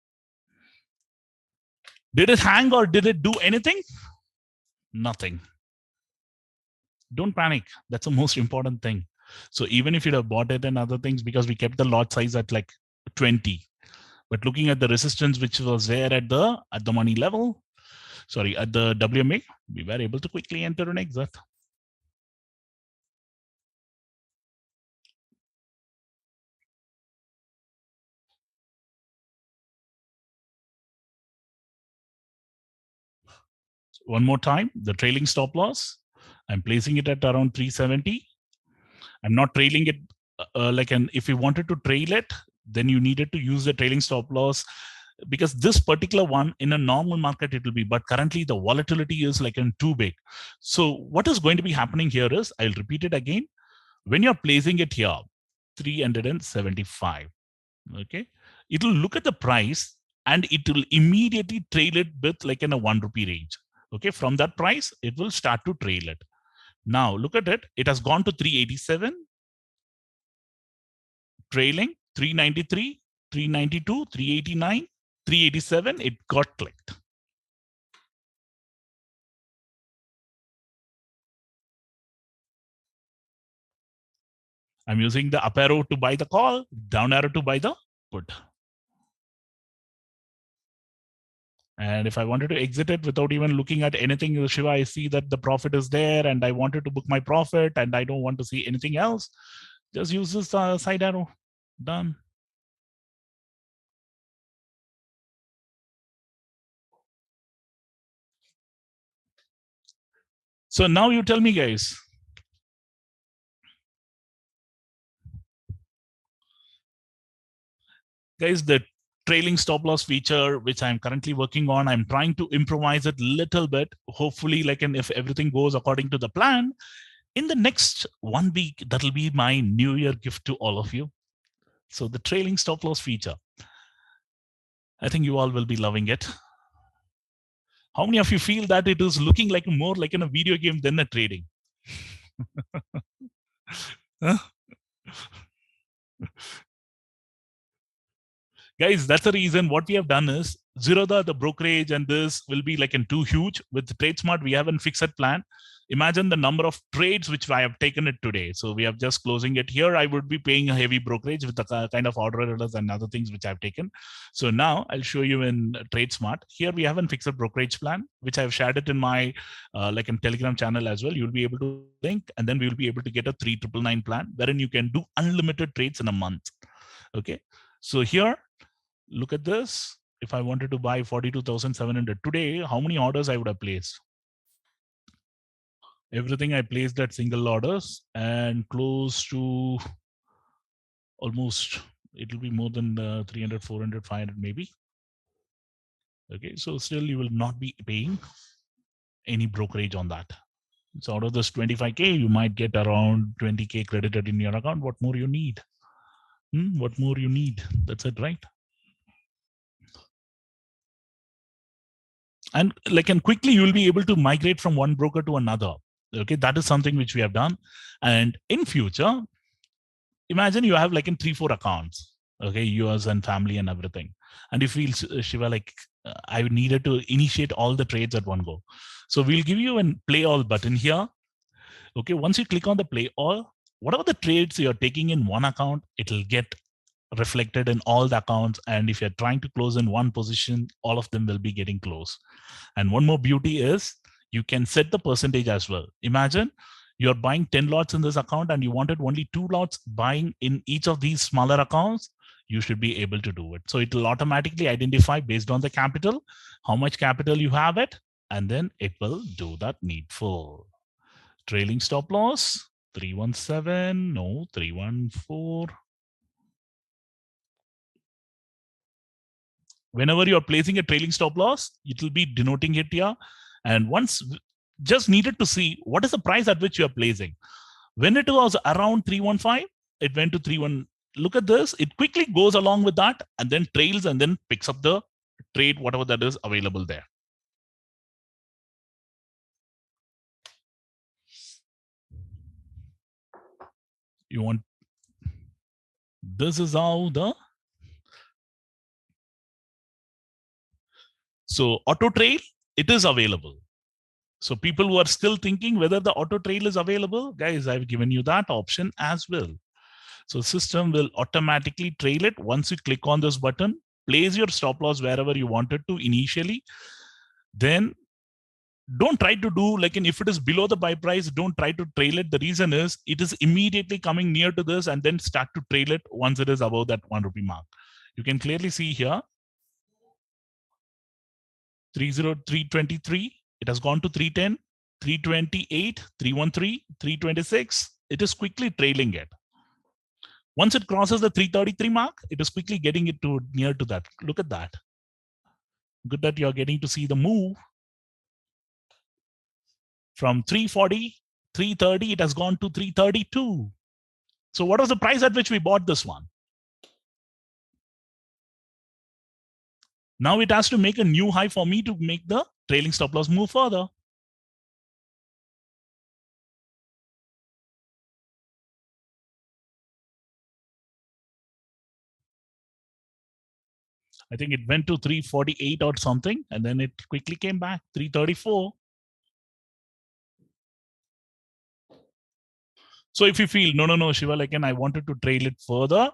Did it hang or did it do anything? Nothing. Don't panic. That's the most important thing. So even if you'd have bought it and other things, because we kept the lot size at like 20, but looking at the resistance which was there at the money level, sorry, at the WMA, we were able to quickly enter and exit. One more time, the trailing stop loss, I'm placing it at around 370. I'm not trailing it if you wanted to trail it, then you needed to use the trailing stop loss, because this particular one in a normal market it will be, but currently the volatility is like too big. So what is going to be happening here is, I'll repeat it again, when you're placing it here, 375, okay, it will look at the price and it will immediately trail it with like in a 1 rupee range. Okay, from that price it will start to trail it. Now look at it, it has gone to 387, trailing 393, 392, 389, 387, it got clicked. I'm using the up arrow to buy the call, down arrow to buy the put. And if I wanted to exit it without even looking at anything, Shiva, I see that the profit is there and I wanted to book my profit and I don't want to see anything else, just use this side arrow. Done. So now you tell me, guys. Guys, the trailing stop loss feature, which I'm currently working on, I'm trying to improvise it a little bit. Hopefully, if everything goes according to the plan, in the next 1 week, that'll be my New Year gift to all of you. So the trailing stop loss feature, I think you all will be loving it. How many of you feel that it is looking like more like in a video game than a trading? Huh? Guys, that's the reason what we have done is Zerodha, the brokerage, and this will be like in too huge. With TradeSmart, we have a fixed plan. Imagine the number of trades which I have taken it today. So we have just closing it here. I would be paying a heavy brokerage with the kind of orders and other things which I've taken. So now I'll show you in TradeSmart. Here we have a fixed brokerage plan, which I've shared it in my in Telegram channel as well. You'll be able to link, and then we'll be able to get a 3999 plan wherein you can do unlimited trades in a month. Okay. So here, look at this. If I wanted to buy 42,700 today, how many orders I would have placed? Everything I placed at single orders and close to almost, it will be more than 300, 400, 500 maybe. Okay, so still you will not be paying any brokerage on that. So out of this 25K, you might get around 20K credited in your account. What more you need? What more you need? That's it, right? And quickly you will be able to migrate from one broker to another. Okay, that is something which we have done. And in future, imagine you have in 3-4 accounts, okay, yours and family and everything, and you feel, Shiva, I needed to initiate all the trades at one go. So we'll give you a play all button here. Okay, once you click on the play all, whatever the trades you're taking in one account, it'll get reflected in all the accounts. And if you're trying to close in one position, all of them will be getting close. And one more beauty is you can set the percentage as well. Imagine you're buying 10 lots in this account and you wanted only 2 lots buying in each of these smaller accounts, you should be able to do it. So it will automatically identify based on the capital, how much capital you have it, and then it will do that needful. Trailing stop loss, 317, no, 314. Whenever you're placing a trailing stop loss, it will be denoting it here. And once just needed to see what is the price at which you're placing. When it was around 315, it went to 31. Look at this. It quickly goes along with that and then trails and then picks up the trade, whatever that is available there. You want, this is how the, so auto trail, it is available. So people who are still thinking whether the auto trail is available, guys, I've given you that option as well. So system will automatically trail it. Once you click on this button, place your stop loss wherever you wanted to initially. Then don't try to do like if it is below the buy price, don't try to trail it. The reason is it is immediately coming near to this and then start to trail it once it is above that 1 rupee mark. You can clearly see here 30323, it has gone to 310, 328, 313, 326. It is quickly trailing it. Once it crosses the 333 mark, it is quickly getting it to near to that. Look at that. Good that you're getting to see the move. From 340, 330, it has gone to 332. So what was the price at which we bought this one? Now it has to make a new high for me to make the trailing stop loss move further. I think it went to 348 or something, and then it quickly came back, 334. So if you feel, no, Shiva, again, I wanted to trail it further,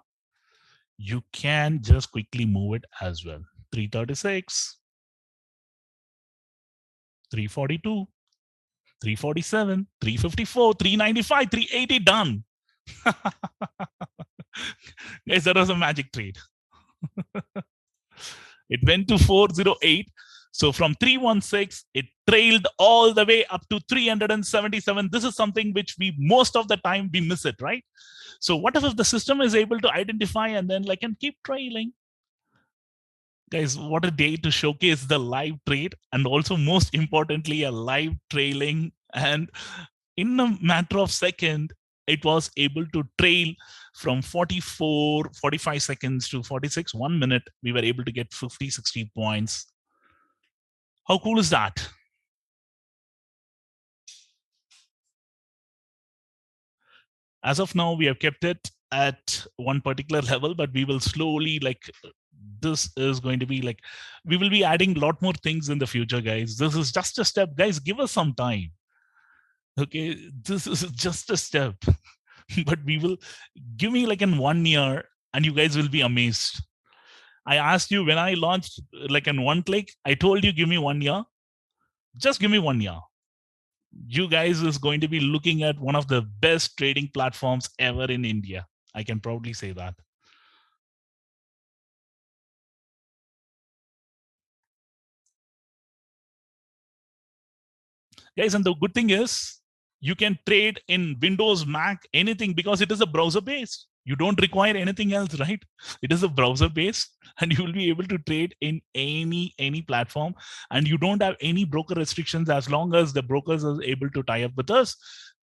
you can just quickly move it as well. 336, 342, 347, 354, 395, 380, done. Guys, that was a magic trade. It went to 408. So from 316, it trailed all the way up to 377. This is something which we most of the time we miss it, right? So what if the system is able to identify and then and keep trailing? Guys, what a day to showcase the live trade and also most importantly, a live trailing. And in a matter of second, it was able to trail from 44, 45 seconds to 46, 1 minute. We were able to get 50, 60 points. How cool is that? As of now, we have kept it at one particular level, but we will slowly this is going to be we will be adding a lot more things in the future, guys. This is just a step. Guys, give us some time. Okay, this is just a step. But we will give me in 1 year and you guys will be amazed. I asked you when I launched in one click, I told you give me 1 year. Just give me 1 year. You guys is going to be looking at one of the best trading platforms ever in India. I can proudly say that. Guys, and the good thing is you can trade in Windows, Mac, anything, because it is a browser based. You don't require anything else, right? It is a browser based and you will be able to trade in any platform, and you don't have any broker restrictions. As long as the brokers are able to tie up with us,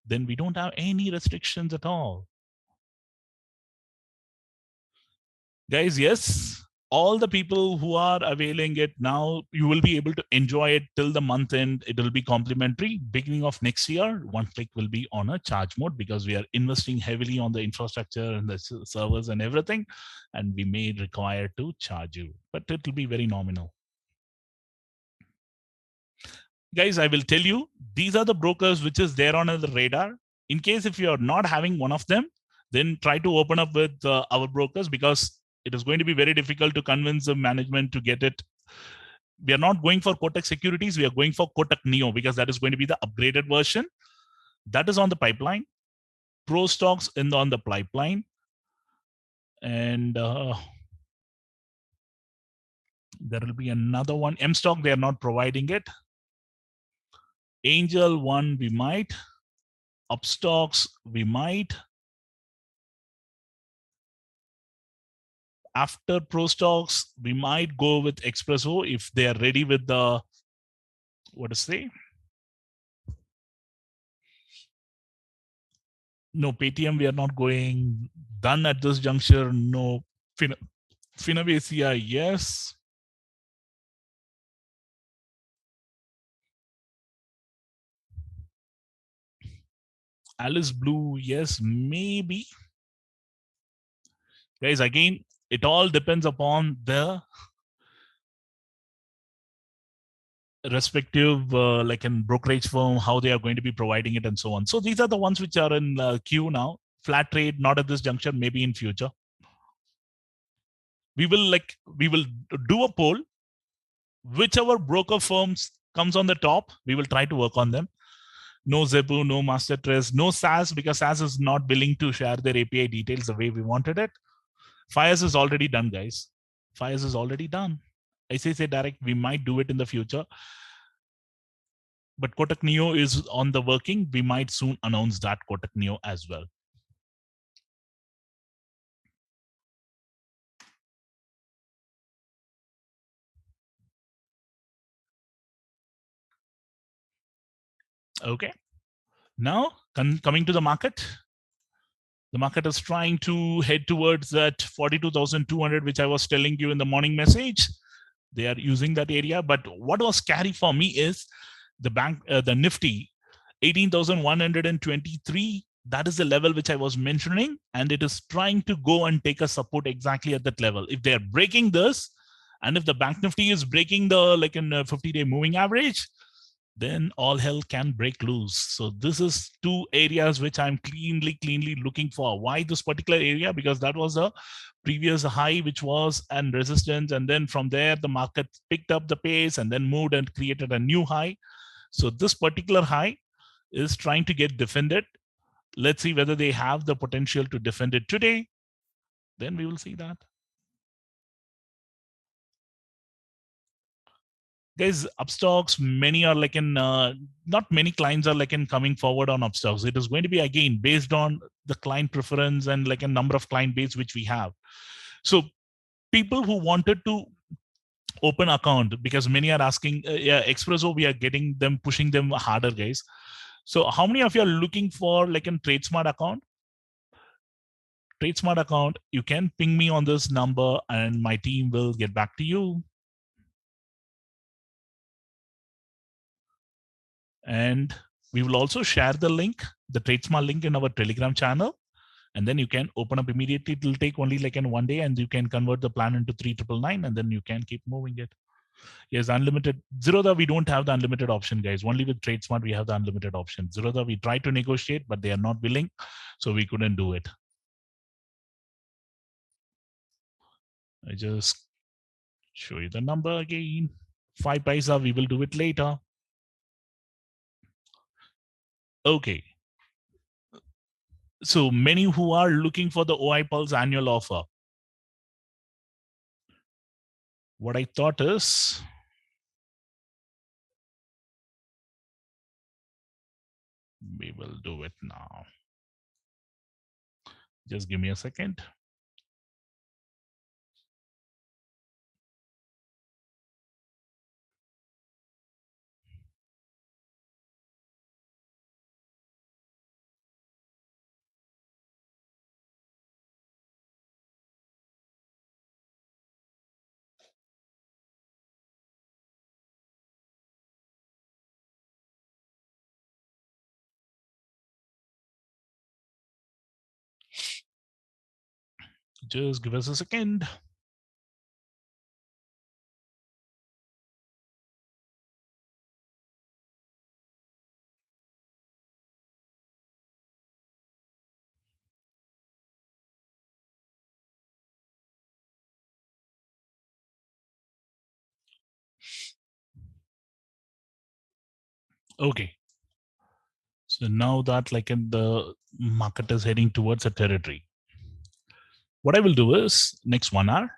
then we don't have any restrictions at all. Guys, yes, all the people who are availing it now, you will be able to enjoy it till the month end. It will be complimentary. Beginning of next year, one click will be on a charge mode because we are investing heavily on the infrastructure and the servers and everything, and we may require to charge you, but it will be very nominal. Guys, I will tell you, these are the brokers which is there on the radar. In case if you are not having one of them, then try to open up with our brokers, because it is going to be very difficult to convince the management to get it. We are not going for Kotak Securities. We are going for Kotak Neo, because that is going to be the upgraded version. That is on the pipeline. Pro stocks on the pipeline. And there will be another one. M stock, they are not providing it. Angel one, we might. Upstocks, we might. After Pro Stocks, we might go with Expresso if they are ready with the, what to say? No, Paytm, we are not going. Done at this juncture. No. Finavicia, yes. Alice Blue, yes, maybe. Guys, again, it all depends upon the respective like in brokerage firm, how they are going to be providing it and so on. So these are the ones which are in queue now. Flat trade, not at this juncture, maybe in future. We will do a poll. Whichever broker firms comes on the top, we will try to work on them. No Zebu, no Master Trace, no SAS, because SAS is not willing to share their API details the way we wanted it. Fires is already done, guys. Fires is already done. ICICI Direct, we might do it in the future. But Kotak Neo is on the working. We might soon announce that Kotak Neo as well. Okay. Now, coming to the market. The market is trying to head towards that 42,200, which I was telling you in the morning message. They are using that area. But what was scary for me is the Nifty, 18,123. That is the level which I was mentioning. And it is trying to go and take a support exactly at that level. If they're breaking this, and if the Bank Nifty is breaking the like in 50-day moving average, then all hell can break loose. So this is two areas which I'm cleanly looking for. Why this particular area? Because that was a previous high which was and resistance, and then from there the market picked up the pace and then moved and created a new high. So this particular high is trying to get defended. Let's see whether they have the potential to defend it today. Then we will see that. Guys, upstocks, many are like in not many clients are like in coming forward on upstocks. It is going to be again based on the client preference and like a number of client base which we have. So people who wanted to open account, because many are asking, yeah, Expresso, we are getting them, pushing them harder, guys. So how many of you are looking for like a TradeSmart account? TradeSmart account, you can ping me on this number and my team will get back to you. And we will also share the link, the TradeSmart link in our Telegram channel. And then you can open up immediately. It will take only like in 1 day and you can convert the plan into 3,999 and then you can keep moving it. Yes, unlimited. Zerodha, we don't have the unlimited option, guys. Only with TradeSmart, we have the unlimited option. Zerodha, we tried to negotiate, but they are not willing. So we couldn't do it. I just show you the number again. 5 paisa, we will do it later. Okay. So many who are looking for the OI Pulse annual offer. What I thought is, we will do it now. Just give me a second. Just give us a second. Okay. So now that like in the market is heading towards a territory, what I will do is next 1 hour,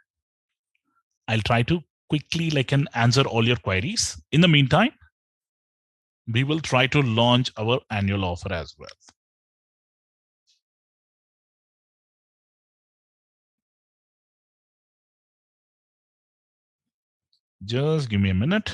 I'll try to quickly like an answer all your queries. In the meantime, we will try to launch our annual offer as well. Just give me a minute.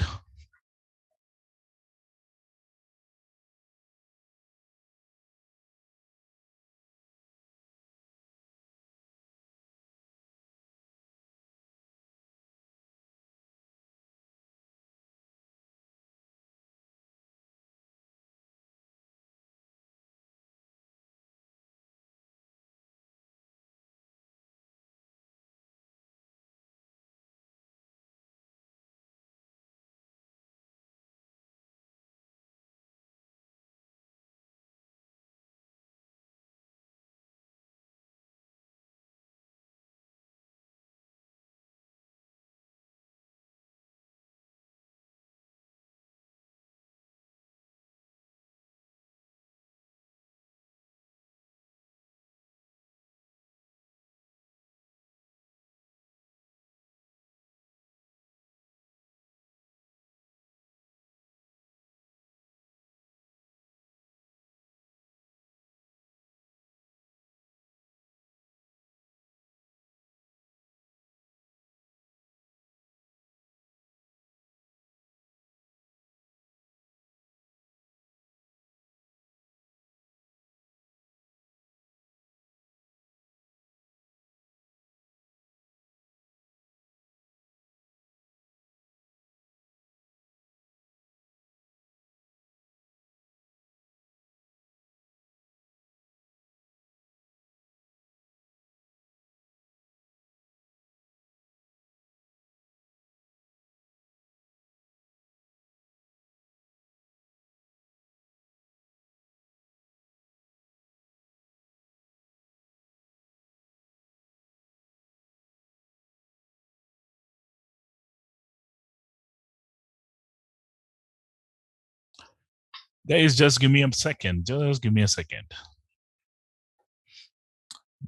Guys, just give me a second. Just give me a second.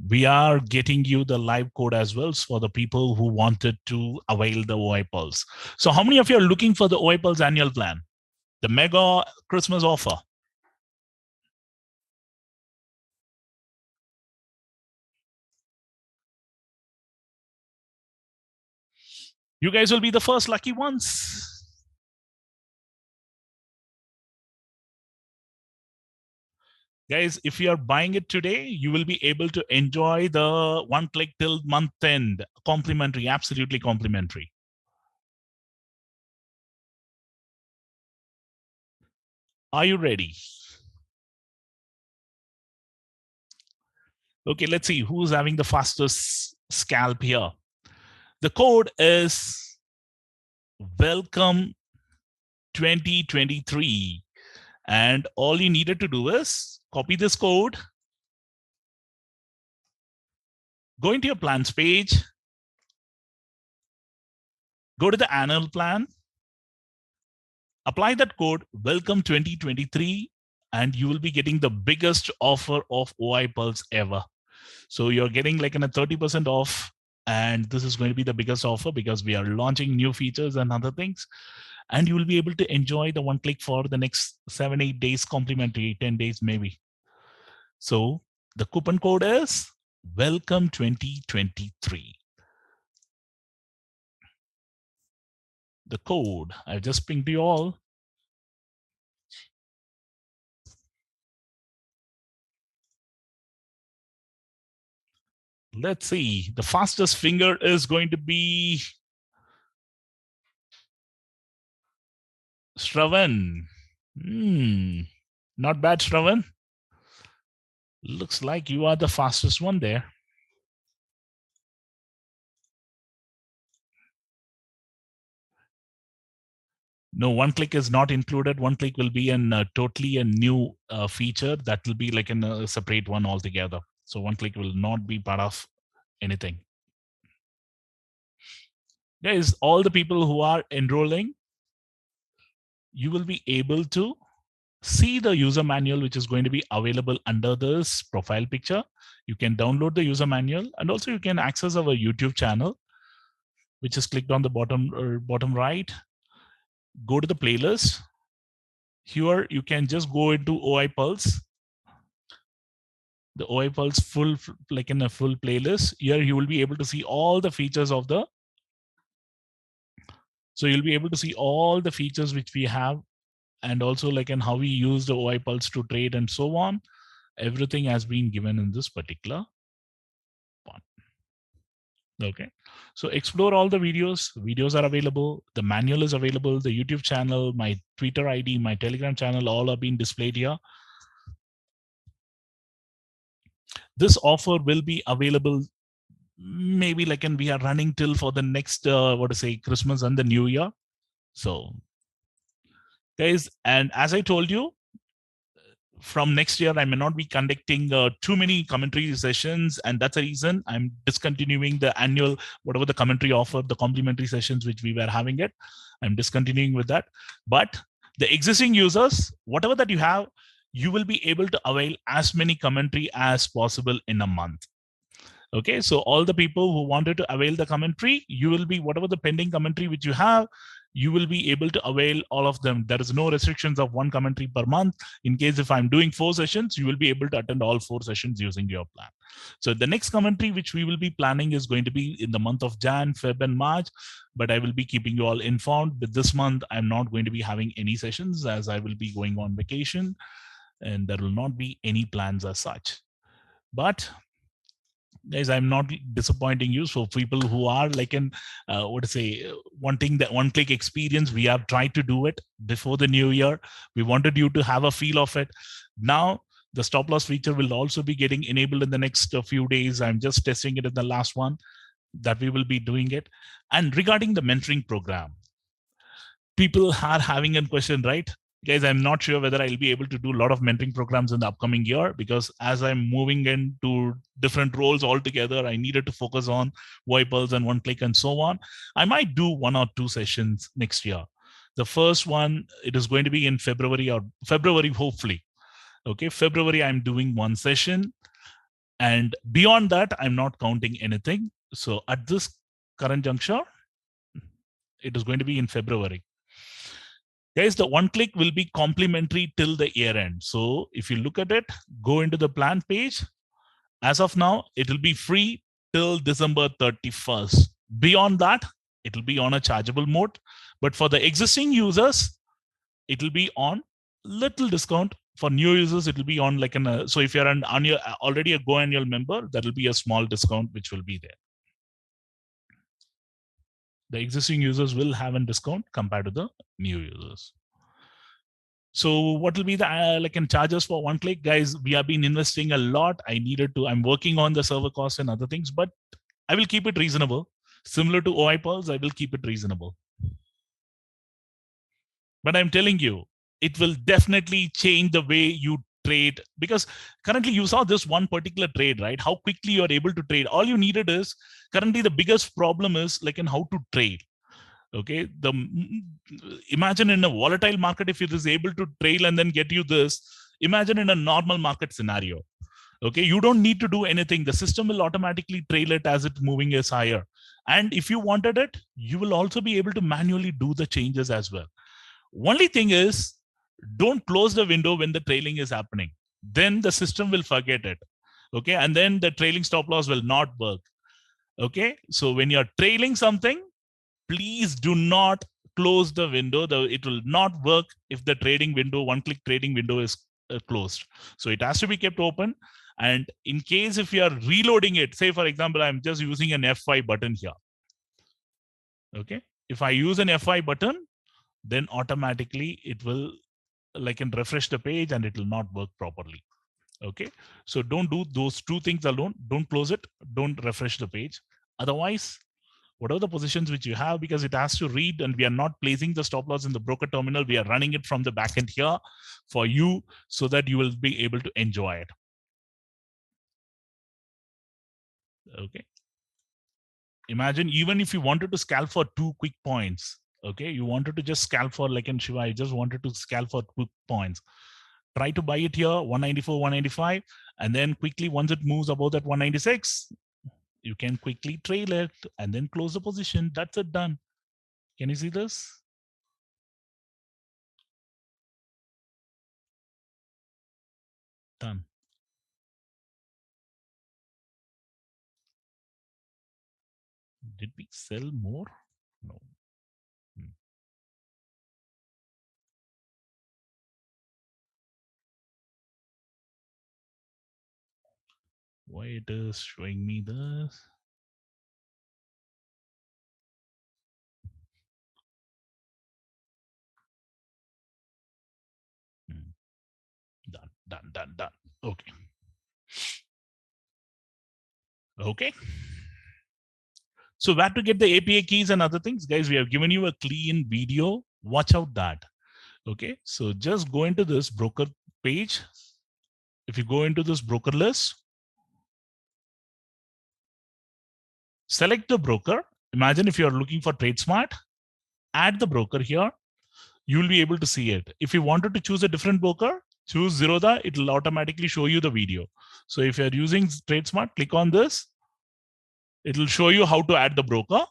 We are getting you the live code as well for the people who wanted to avail the OI Pulse. So how many of you are looking for the OI Pulse annual plan? The mega Christmas offer. You guys will be the first lucky ones. Guys, if you are buying it today, you will be able to enjoy the one click till month end. Complimentary, absolutely complimentary. Are you ready? Okay, let's see who's having the fastest scalp here. The code is welcome 2023. And all you needed to do is copy this code, go into your plans page, go to the annual plan, apply that code welcome 2023, and you will be getting the biggest offer of OI Pulse ever. So you're getting like a 30% off, and this is going to be the biggest offer because we are launching new features and other things, and you will be able to enjoy the one click for the next 7-8 days complimentary, 10 days maybe. So the coupon code is welcome 2023. The code I just pinged you all. Let's see. The fastest finger is going to be Shravan. Not bad, Shravan. Looks like you are the fastest one there. No, one click is not included. One click will be a totally a new feature that will be like in a separate one altogether. So one click will not be part of anything. Guys, all the people who are enrolling, you will be able to see the user manual, which is going to be available under this profile picture. You can download the user manual, and also you can access our YouTube channel, which is clicked on the bottom right. Go to the playlist. Here you can just go into OI Pulse. The OI Pulse full, like in a full playlist. Here you will be able to see all the features of the So you'll be able to see all the features which we have, and also like and how we use the OI Pulse to trade and so on. Everything has been given in this particular one. Okay, so explore all the videos. Videos are available. The manual is available. The YouTube channel, my Twitter ID, my Telegram channel, all are being displayed here. This offer will be available maybe like, and we are running till for the next what to say, Christmas and the New Year. So guys, and as I told you, from next year I may not be conducting too many commentary sessions, and that's the reason I'm discontinuing the annual whatever the commentary offer, the complimentary sessions which we were having it. I'm discontinuing with that. But the existing users, whatever that you have, you will be able to avail as many commentary as possible in a month. Okay, so all the people who wanted to avail the commentary, you will be, whatever the pending commentary which you have, you will be able to avail all of them. There is no restrictions of one commentary per month. In case if I'm doing 4 sessions, you will be able to attend all 4 sessions using your plan. So the next commentary which we will be planning is going to be in the month of Jan, Feb and March, but I will be keeping you all informed. But this month, I'm not going to be having any sessions as I will be going on vacation, and there will not be any plans as such. But guys, I'm not disappointing you. So people who are like in what to say, wanting that one click experience, we have tried to do it before the new year. We wanted you to have a feel of it. Now the stop loss feature will also be getting enabled in the next few days. I'm just testing it in the last one that we will be doing it. And regarding the mentoring program, people are having a question, right? Guys, I'm not sure whether I'll be able to do a lot of mentoring programs in the upcoming year, because as I'm moving into different roles altogether, I needed to focus on Wipers and one click and so on. I might do 1 or 2 sessions next year. The first one, it is going to be in February, hopefully. Okay, February, I'm doing 1 session. And beyond that, I'm not counting anything. So at this current juncture, it is going to be in February. Guys, the one click will be complimentary till the year end. So if you look at it, go into the plan page. As of now, it will be free till December 31st. Beyond that, it will be on a chargeable mode. But for the existing users, it will be on little discount. For new users, it will be on like an so if you're an annual, already a Go annual member, there will be a small discount which will be there. The existing users will have a discount compared to the new users. So what will be the like in charges for one click? Guys, we have been investing a lot. I'm working on the server costs and other things, but I will keep it reasonable. Similar to OI Pulse, I will keep it reasonable. But I'm telling you, it will definitely change the way you trade, because currently you saw this one particular trade, right? How quickly you're able to trade. All you needed is, currently the biggest problem is like in how to trade. Okay, imagine in a volatile market, if it is able to trail and then get you this, imagine in a normal market scenario. Okay, you don't need to do anything. The system will automatically trail it as it's moving is higher. And if you wanted it, you will also be able to manually do the changes as well. Only thing is, don't close the window when the trailing is happening. Then the system will forget it. Okay, and then the trailing stop loss will not work. Okay, so when you're trailing something, please do not close the window. It will not work if the trading window, one click trading window is closed. So it has to be kept open. And in case if you are reloading it, say for example, I'm just using an F5 button here. Okay, if I use an F5 button, then automatically it will like and refresh the page and it will not work properly. Okay, so don't do those 2 things alone. Don't close it, don't refresh the page. Otherwise, whatever the positions which you have, because it has to read, and we are not placing the stop loss in the broker terminal, we are running it from the back end here for you, so that you will be able to enjoy it. Okay, imagine even if you wanted to scalp for 2 quick points. Okay, you wanted to just scalp for like in Shiva, I just wanted to scalp for quick points. Try to buy it here 194, 195, and then quickly once it moves above that 196, you can quickly trail it and then close the position. That's it, done. Can you see this? Done. Did we sell more? No. Why it is showing me this? Done, done, done, done. Okay. Okay. So where to get the API keys and other things? Guys, we have given you a clean video. Watch out that. Okay. So just go into this broker page. If you go into this broker list, select the broker. Imagine if you're looking for TradeSmart, add the broker here. You'll be able to see it. If you wanted to choose a different broker, choose Zerodha. It will automatically show you the video. So if you're using TradeSmart, click on this. It will show you how to add the broker.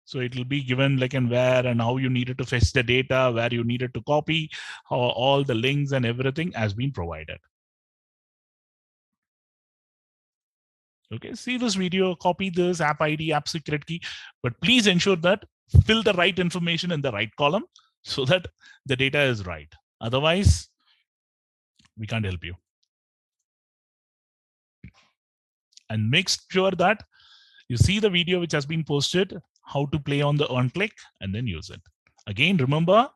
So it will be given like and where and how you needed to fetch the data, where you needed to copy, how all the links and everything has been provided. Okay, see this video, copy this app ID, app secret key, but please ensure that fill the right information in the right column so that the data is right. Otherwise, we can't help you. And make sure that you see the video which has been posted, how to play on the on click and then use it. Again, remember,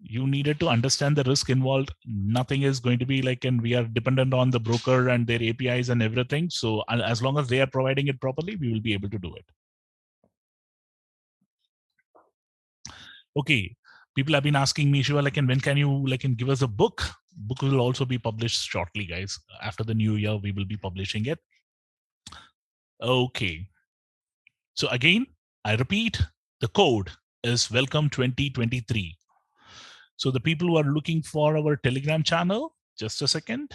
you needed to understand the risk involved. Nothing is going to be like, and we are dependent on the broker and their APIs and everything. So as long as they are providing it properly, we will be able to do it. Okay. People have been asking me, Shiva, like, and when can you like and give us a book? Book will also be published shortly, guys. After the new year, we will be publishing it. Okay. So again, I repeat, the code is welcome 2023. So the people who are looking for our Telegram channel, just a second.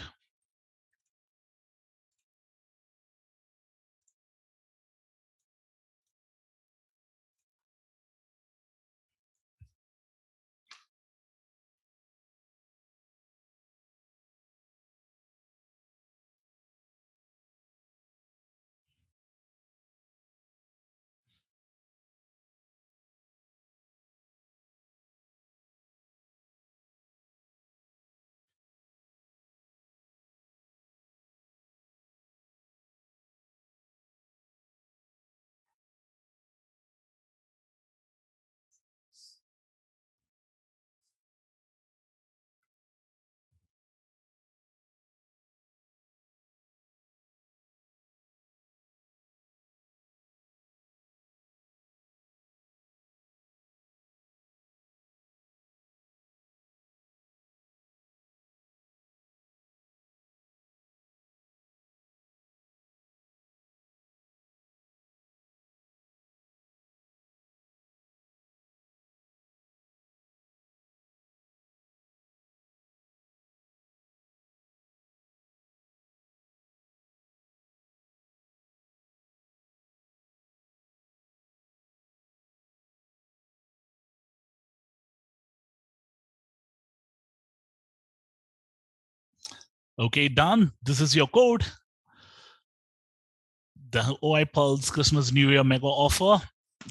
Okay, done. This is your code. The OI Pulse Christmas New Year mega offer,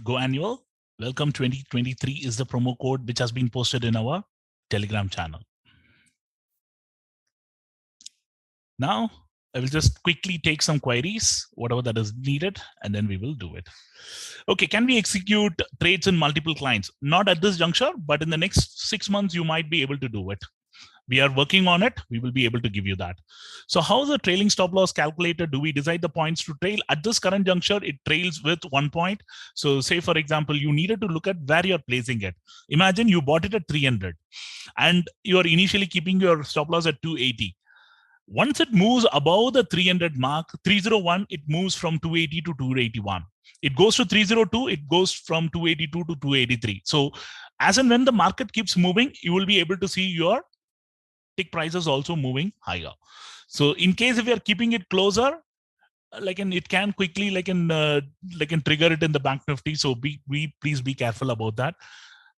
go annual. Welcome 2023 is the promo code which has been posted in our Telegram channel. Now, I will just quickly take some queries, whatever that is needed, and then we will do it. Okay, can we execute trades in multiple clients? Not at this juncture, but in the next 6 months, you might be able to do it. We are working on it. We will be able to give you that. So how is the trailing stop loss calculator? Do we decide the points to trail? At this current juncture, it trails with 1 point. So say, for example, you needed to look at where you're placing it. Imagine you bought it at 300 and you're initially keeping your stop loss at 280. Once it moves above the 300 mark, 301, it moves from 280 to 281. It goes to 302, it goes from 282 to 283. So as and when the market keeps moving, you will be able to see your tick prices also moving higher. So in case if you're keeping it closer, like it can quickly trigger it in the bank nifty. So please be careful about that.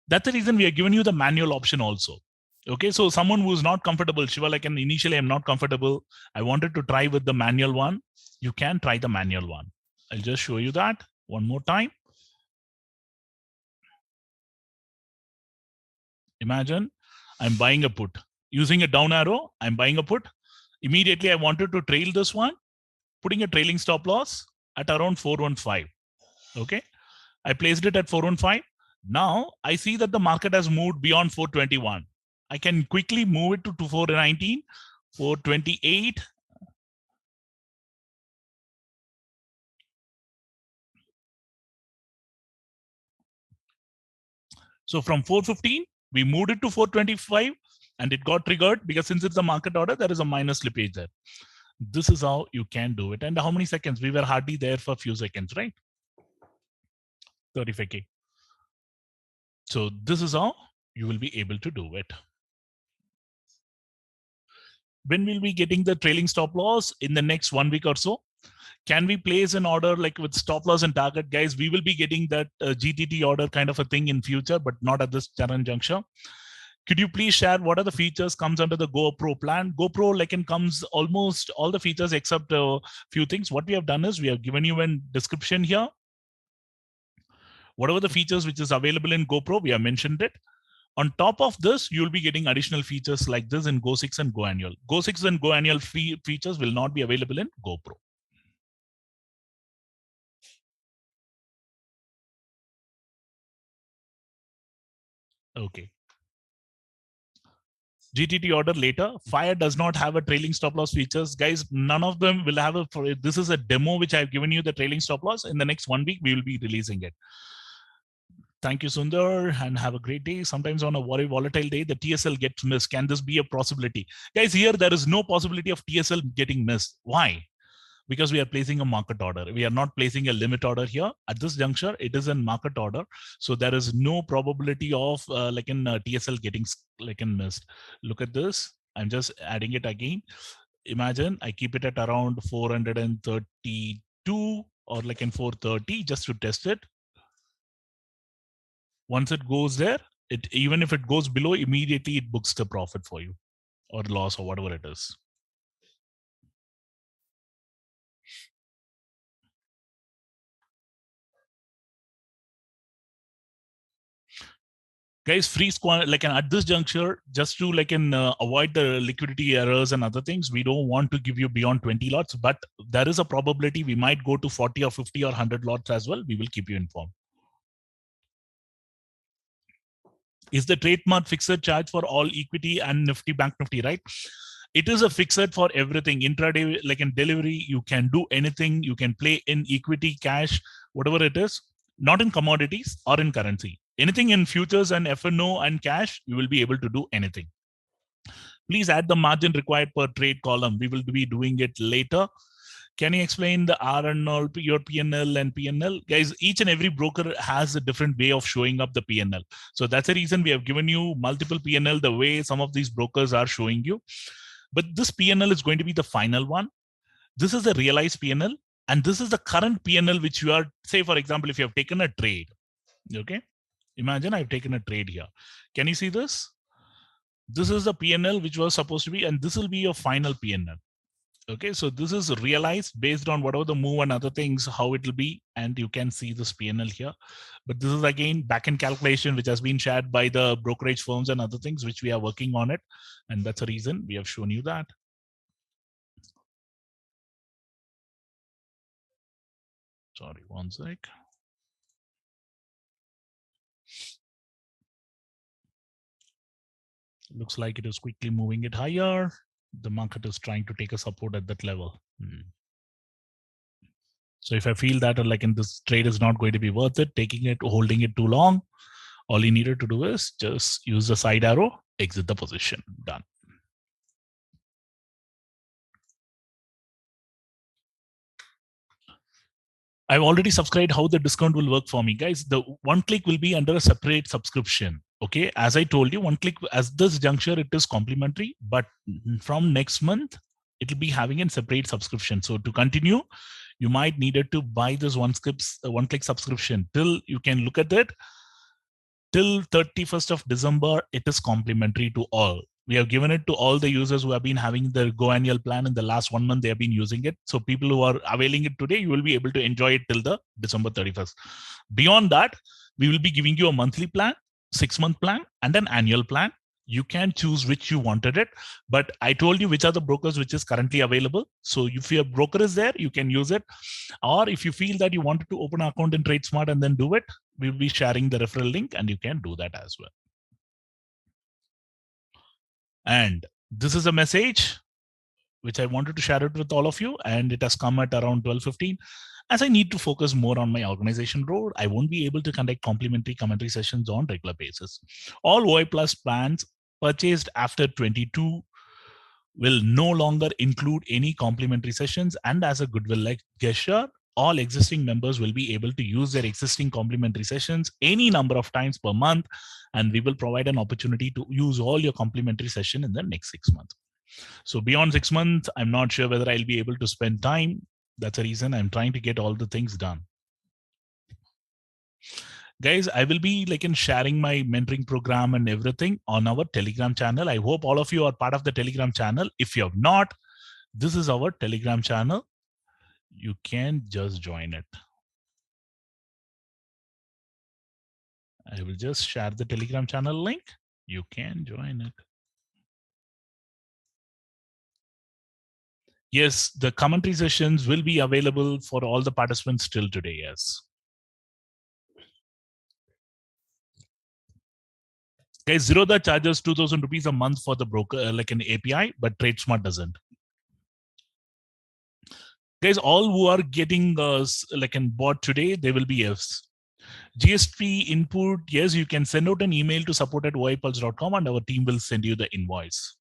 That's the reason we are giving you the manual option also. Okay, so someone who's not comfortable, Shiva, initially I'm not comfortable, I wanted to try with the manual one. You can try the manual one. I'll just show you that one more time. Imagine I'm buying a put. Using a down arrow, I'm buying a put. Immediately, I wanted to trail this one, putting a trailing stop loss at around 415. Okay. I placed it at 415. Now I see that the market has moved beyond 421. I can quickly move it to 419, 428. So from 415, we moved it to 425 and it got triggered because since it's a market order, there is a minus slippage there. This is how you can do it. And how many seconds? We were hardly there for a few seconds, right? 35K. So this is how you will be able to do it. When will we getting the trailing stop loss? In the next 1 week or so. Can we place an order like with stop loss and target? Guys, we will be getting that GTT order kind of a thing in future, but not at this current juncture. Could you please share what are the features comes under the GoPro plan? GoPro like comes almost all the features except a few things. What we have done is we have given you a description here. Whatever the features which is available in GoPro, we have mentioned it. On top of this, you'll be getting additional features like this in Go 6 and Go Annual. Go 6 and Go Annual features will not be available in GoPro. Okay. GTT order later. Fire does not have a trailing stop loss features. Guys, none of them will have a, this is a demo which I've given you the trailing stop loss. In the next 1 week, we will be releasing it. Thank you, Sundar, and have a great day. Sometimes on a very volatile day, the TSL gets missed. Can this be a possibility? Guys, here there is no possibility of TSL getting missed. Why? Because we are placing a market order. We are not placing a limit order here. At this juncture, it is a market order. So there is no probability of TSL getting missed. Look at this. I'm just adding it again. Imagine I keep it at around 432 or like in 430 just to test it. Once it goes there, even if it goes below, immediately it books the profit for you or loss or whatever it is. Guys, freeze at this juncture, just to avoid the liquidity errors and other things, we don't want to give you beyond 20 lots, but there is a probability we might go to 40 or 50 or 100 lots as well. We will keep you informed. Is the trademark fixed charge for all equity and Nifty, Bank Nifty, right? It is a fixed for everything. Intraday, like in delivery, you can do anything. You can play in equity, cash, whatever it is, not in commodities or in currency. Anything in futures and F&O and cash, you will be able to do anything. Please add the margin required per trade column. We will be doing it later. Can you explain the R&L, your PNL and PNL? Guys, each and every broker has a different way of showing up the PNL. So that's the reason we have given you multiple PNL the way some of these brokers are showing you. But this PNL is going to be the final one. This is the realized PNL. And this is the current PNL which you are, say, for example, if you have taken a trade, okay? Imagine I've taken a trade here. Can you see this? This is the PNL which was supposed to be, and this will be your final PNL. Okay, so this is realized based on whatever the move and other things, how it will be, and you can see this PNL here. But this is again back-end calculation which has been shared by the brokerage firms and other things which we are working on it, and that's the reason we have shown you that. Sorry, one sec. Looks like it is quickly moving it higher. The market is trying to take a support at that level. So if I feel that this trade is not going to be worth it, taking it, holding it too long, all you needed to do is just use the side arrow, exit the position, done. I've already subscribed. How the discount will work for me, guys? The one click will be under a separate subscription. Okay, as I told you, one click as this juncture it is complimentary, but from next month it will be having a separate subscription. So to continue, you might needed to buy this one click subscription till you can look at it. Till 31st of December, it is complimentary to all. We have given it to all the users who have been having the Go Annual plan in the last 1 month. They have been using it. So people who are availing it today, you will be able to enjoy it till the December 31st. Beyond that, we will be giving you a monthly plan, 6-month plan, and an annual plan. You can choose which you wanted it, but I told you which are the brokers which is currently available. So if your broker is there, you can use it. Or if you feel that you wanted to open an account in TradeSmart and then do it, we'll be sharing the referral link and you can do that as well. And this is a message which I wanted to share it with all of you, and it has come at around 12:15. As I need to focus more on my organization role, I won't be able to conduct complimentary commentary sessions on regular basis. All OI Plus plans purchased after 22 will no longer include any complimentary sessions, and as a goodwill gesture, all existing members will be able to use their existing complimentary sessions any number of times per month, and we will provide an opportunity to use all your complimentary session in the next 6 months. So beyond 6 months, I'm not sure whether I'll be able to spend time. That's the reason I'm trying to get all the things done. Guys, I will be sharing my mentoring program and everything on our Telegram channel. I hope all of you are part of the Telegram channel. If you have not, this is our Telegram channel. You can just join it. I will just share the Telegram channel link. You can join it. Yes, the commentary sessions will be available for all the participants till today, yes. Guys, Zerodha charges 2,000 rupees a month for the broker, like an API, but TradeSmart doesn't. Guys, all who are getting bought today, they will be yes. GST input, yes, you can send out an email to support@oipulse.com and our team will send you the invoice.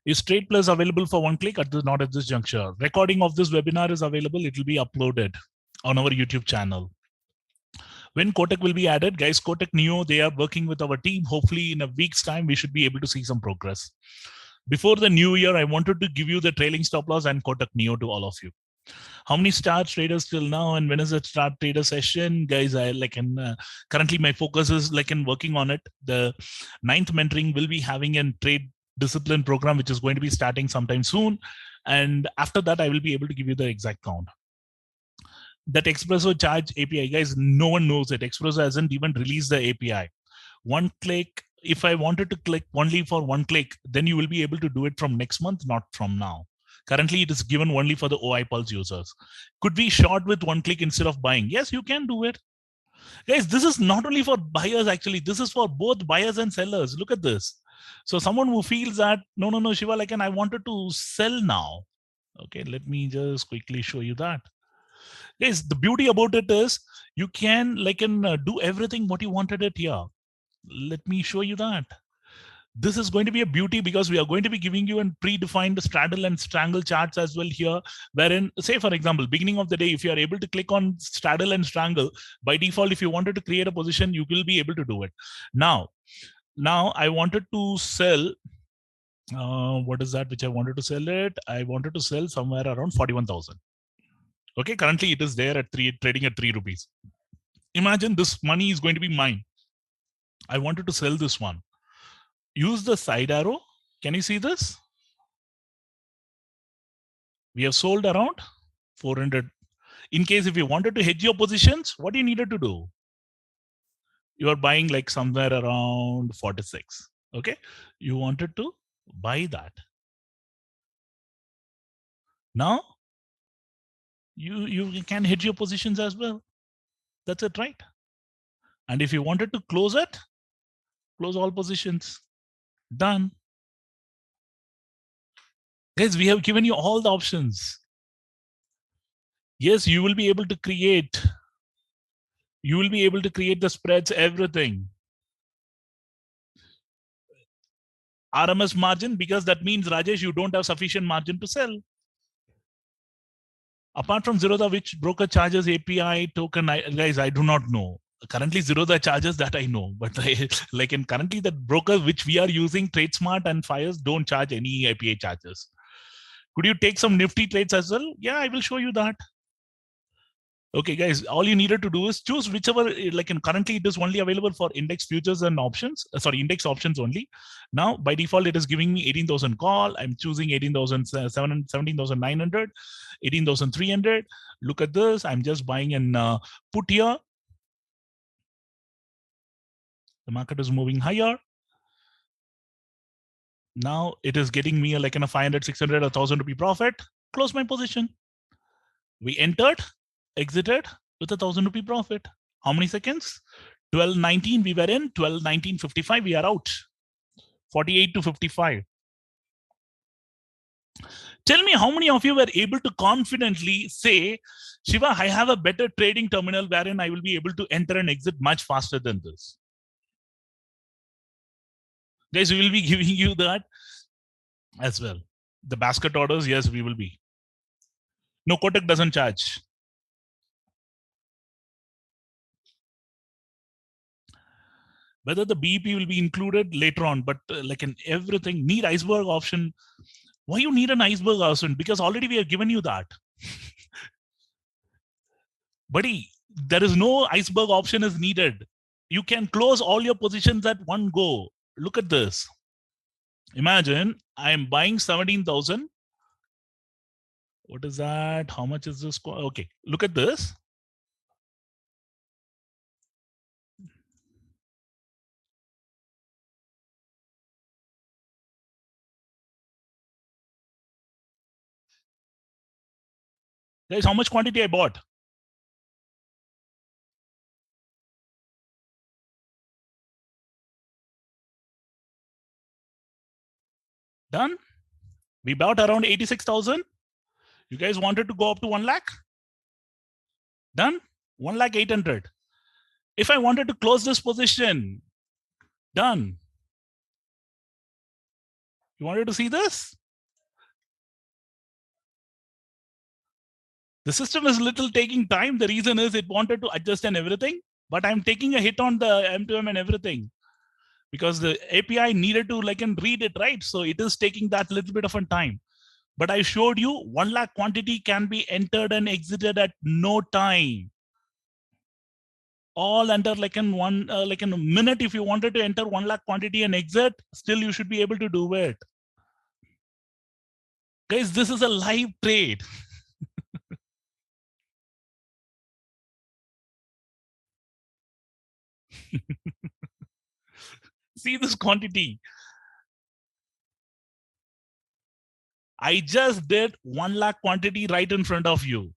Is Trade Plus available for one click? Not at this juncture. Recording of this webinar is available. It will be uploaded on our YouTube channel. When Kotak will be added, guys, Kotak Neo, they are working with our team. Hopefully in a week's time, we should be able to see some progress. Before the new year, I wanted to give you the trailing stop loss and Kotak Neo to all of you. How many star traders till now, and when is the start trader session? Guys, currently my focus is in working on it. The 9th mentoring will be having a trade discipline program, which is going to be starting sometime soon. And after that, I will be able to give you the exact count. That Espresso charge API, guys, no one knows it. Espresso hasn't even released the API. One click, if I wanted to click only for one click, then you will be able to do it from next month, not from now. Currently, it is given only for the OI Pulse users. Could we short with one click instead of buying? Yes, you can do it. Guys, this is not only for buyers, actually. This is for both buyers and sellers. Look at this. So someone who feels that, no, Shiva, I wanted to sell now. Okay, let me just quickly show you that. Guys, the beauty about it is you can do everything what you wanted it here. Let me show you that. This is going to be a beauty because we are going to be giving you a predefined straddle and strangle charts as well here, wherein, say for example, beginning of the day, if you are able to click on straddle and strangle, by default, if you wanted to create a position, you will be able to do it. Now I wanted to sell, what is that which I wanted to sell it? I wanted to sell somewhere around 41,000. Okay, currently it is there at trading at 3 rupees. Imagine this money is going to be mine. I wanted to sell this one. Use the side arrow. Can you see this? We have sold around 400. In case if you wanted to hedge your positions, what you needed to do? You are buying somewhere around 46. Okay, you wanted to buy that. Now you can hedge your positions as well. That's it, right? And if you wanted to close it, close all positions. Done. Guys, we have given you all the options. Yes, you will be able to create. You will be able to create the spreads, everything. RMS margin, because that means, Rajesh, you don't have sufficient margin to sell. Apart from Zerodha, which broker charges API token? Guys, I do not know. Currently, Zerodha charges that I know, but currently the brokers which we are using, TradeSmart and Fires, don't charge any API charges. Could you take some Nifty trades as well? Yeah, I will show you that. Okay, guys, all you needed to do is choose whichever, like in currently it is only available for index futures and options. Sorry, index options only. Now, by default, it is giving me 18,000 call. I'm choosing 18,700, 17,900, 18,300. Look at this. I'm just buying an put here. The market is moving higher. Now it is getting me like in a 500, 600, 1,000 rupee profit. Close my position. We entered, exited with 1,000 rupee profit. How many seconds? 12:19 we were in, 12:19:55 we are out. 48 to 55. Tell me how many of you were able to confidently say, Shiva, I have a better trading terminal wherein I will be able to enter and exit much faster than this. Guys, we will be giving you that as well. The basket orders, yes, we will be. No, Kotak doesn't charge. Whether the BEP will be included later on, but like in everything, need iceberg option. Why you need an iceberg option? Because already we have given you that. Buddy, there is no iceberg option is needed. You can close all your positions at one go. Look at this. Imagine I am buying 17,000. What is that? How much is this? Okay, look at this. Guys, how much quantity I bought? Done. We bought around 86,000. You guys wanted to go up to 1 lakh? Done. 1,800,000. If I wanted to close this position, done. You wanted to see this? The system is little taking time. The reason is it wanted to adjust and everything, but I'm taking a hit on the M2M and everything because the API needed to like and read it, right? So it is taking that little bit of a time. But I showed you 1 lakh quantity can be entered and exited at no time. All under like in like in a minute. If you wanted to enter 1 lakh quantity and exit, still you should be able to do it. Guys, this is a live trade. See this quantity. I just did 1 lakh quantity right in front of you.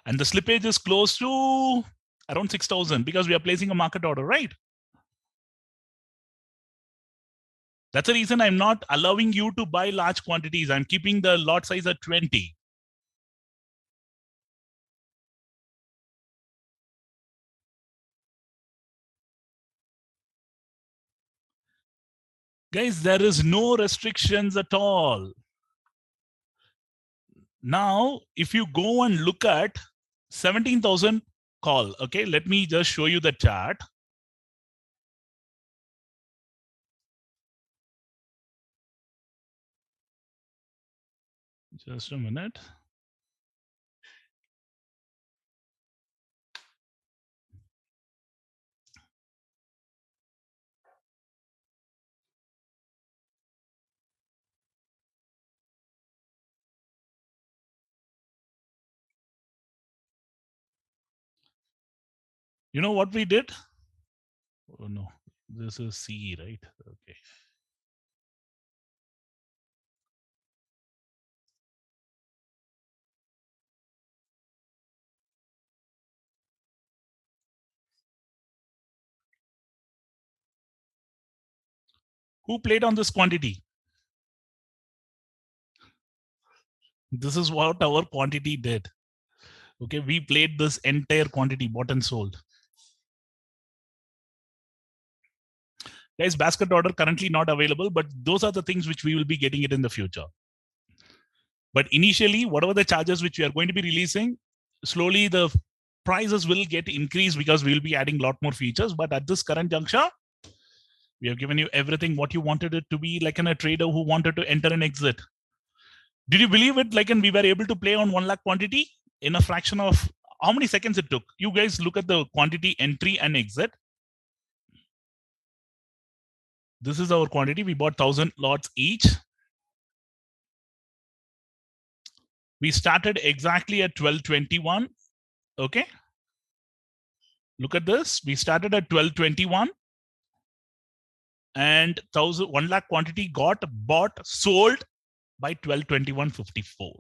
And the slippage is close to around 6,000 because we are placing a market order, right? That's the reason I'm not allowing you to buy large quantities. I'm keeping the lot size at 20. Guys, there is no restrictions at all. Now, if you go and look at 17,000 call, okay, let me just show you the chart. Just a minute. You know what we did? Oh no, this is C, right? Okay. Who played on this quantity? This is what our quantity did. Okay, we played this entire quantity, bought and sold. Guys, basket order currently not available, but those are the things which we will be getting it in the future. But initially, whatever the charges which we are going to be releasing, slowly the prices will get increased because we will be adding a lot more features. But at this current juncture, we have given you everything what you wanted it to be, like in a trader who wanted to enter and exit. Did you believe it? Like, and we were able to play on 1 lakh quantity in a fraction of How many seconds it took? You guys look at the quantity entry and exit. This is our quantity. We bought 1,000 lots each. We started exactly at 12:21. Okay. Look at this. We started at 12:21 and 1 lakh quantity got bought, sold by 12:21:54.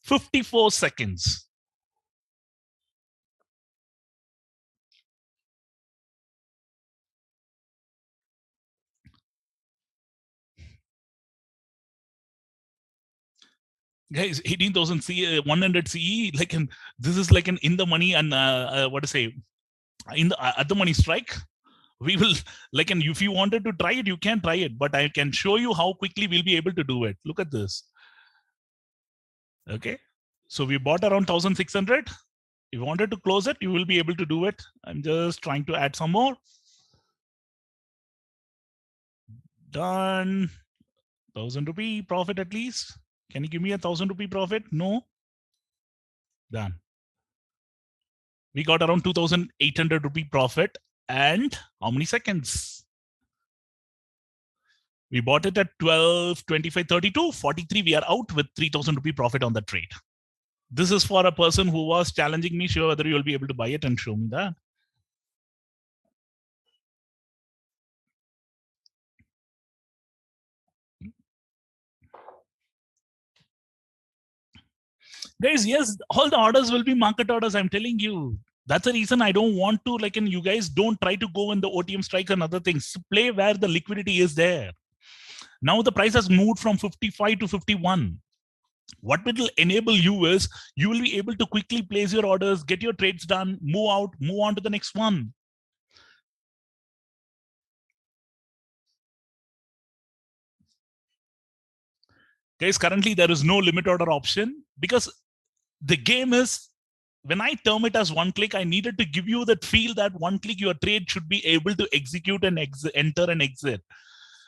54 seconds. Guys, 18,000 CE, 100 CE, like this is like an in the money and what to say, in the at the money strike. We will like, and if you wanted to try it, you can try it, but I can show you how quickly we'll be able to do it. Look at this. Okay, so we bought around 1,600. If you wanted to close it, you will be able to do it. I'm just trying to add some more. Done. 1,000 rupee profit at least. Can you give me a 1,000 rupee profit? No. Done. We got around 2,800 rupee profit. And how many seconds? We bought it at 12, 25, 32, 43. We are out with 3,000 rupee profit on the trade. This is for a person who was challenging me, sure whether you'll be able to buy it, and show me that. Guys, yes, all the orders will be market orders. I'm telling you. That's the reason I don't want to, like, and you guys don't try to go in the OTM strikes and other things. Play where the liquidity is there. Now the price has moved from 55 to 51. What it will enable you is you will be able to quickly place your orders, get your trades done, move out, move on to the next one. Guys, currently there is no limit order option because the game is, when I term it as one click, I needed to give you that feel that one click your trade should be able to execute and enter and exit.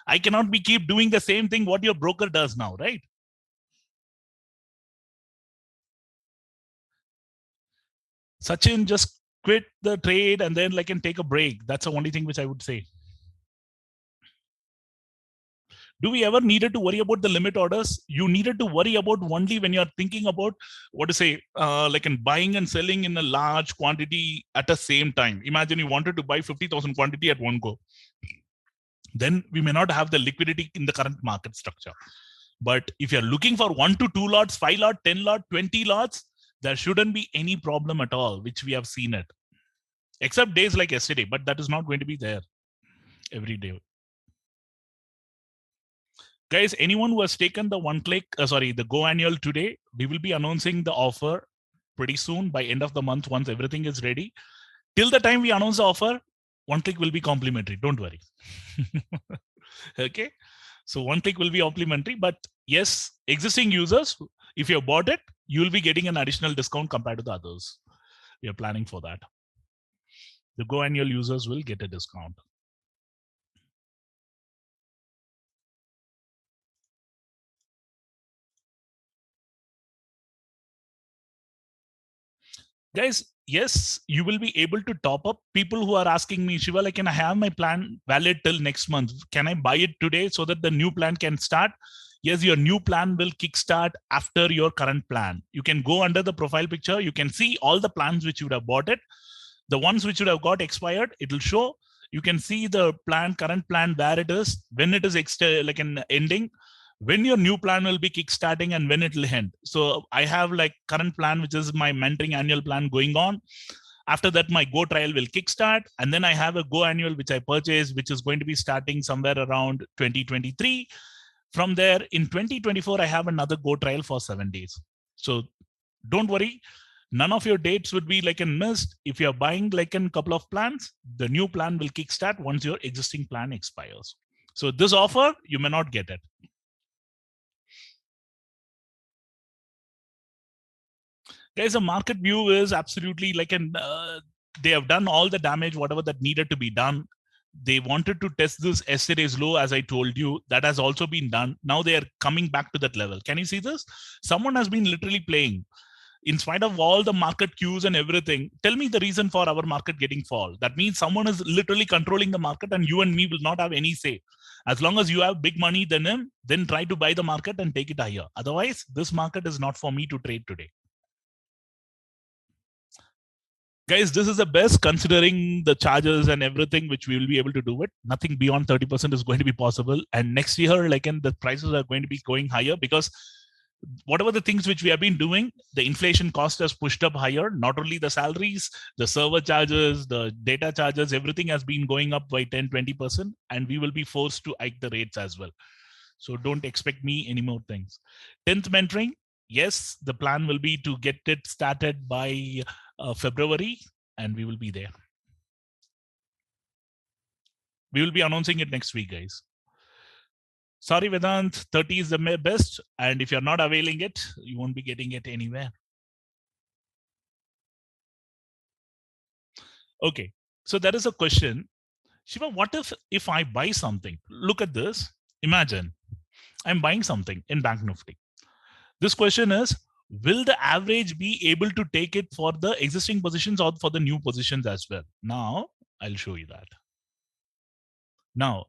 I cannot be keep doing the same thing what your broker does now, right? Sachin, just quit the trade and then like and take a break. That's the only thing which I would say. Do we ever needed to worry about the limit orders? You needed to worry about only when you're thinking about what to say, like in buying and selling in a large quantity at the same time. Imagine you wanted to buy 50,000 quantity at one go. Then we may not have the liquidity in the current market structure. But if you're looking for 1 to 2 lots, 5 lot, 10 lot, 20 lots, there shouldn't be any problem at all, which we have seen it. Except days like yesterday, but that is not going to be there every day. Guys, anyone who has taken the the Go Annual today, we will be announcing the offer pretty soon by end of the month once everything is ready. Till the time we announce the offer, one click will be complimentary. Don't worry. Okay. So one click will be complimentary, but yes, existing users, if you have bought it, you will be getting an additional discount compared to the others. We are planning for that. The Go Annual users will get a discount. Guys, yes, you will be able to top up. People who are asking me, Shiva, like, can I have my plan valid till next month? Can I buy it today so that the new plan can start? Yes, your new plan will kickstart after your current plan. You can go under the profile picture. You can see all the plans which you would have bought it. The ones which would have got expired, it will show. You can see the plan, current plan, where it is, when it is like an ending, when your new plan will be kickstarting and when it will end. So I have like current plan, which is my mentoring annual plan going on. After that, my Go trial will kickstart. And then I have a Go Annual, which I purchased, which is going to be starting somewhere around 2023. From there, in 2024, I have another Go trial for 7 days. So don't worry. None of your dates would be like missed. If you're buying like a couple of plans, the new plan will kickstart once your existing plan expires. So this offer, you may not get it. Guys, the market view is absolutely like they have done all the damage, whatever that needed to be done. They wanted to test this yesterday's low, as I told you. That has also been done. Now they are coming back to that level. Can you see this? Someone has been literally playing. In spite of all the market cues and everything, tell me the reason for our market getting fall. That means someone is literally controlling the market and you and me will not have any say. As long as you have big money than him, then try to buy the market and take it higher. Otherwise, this market is not for me to trade today. Guys, this is the best considering the charges and everything which we will be able to do it. Nothing beyond 30% is going to be possible. And next year, like, and the prices are going to be going higher because whatever the things which we have been doing, the inflation cost has pushed up higher. Not only the salaries, the server charges, the data charges, everything has been going up by 10-20%, and we will be forced to hike the rates as well. So don't expect me any more things. 10th mentoring, yes, the plan will be to get it started by February, and we will be there. We will be announcing it next week, guys. Sorry, Vedant, 30 is the best. And if you're not availing it, you won't be getting it anywhere. Okay, so there is a question. Shiva, what if I buy something? Look at this. Imagine I'm buying something in Bank Nifty. This question is, will the average be able to take it for the existing positions or for the new positions as well? Now, I'll show you that. Now,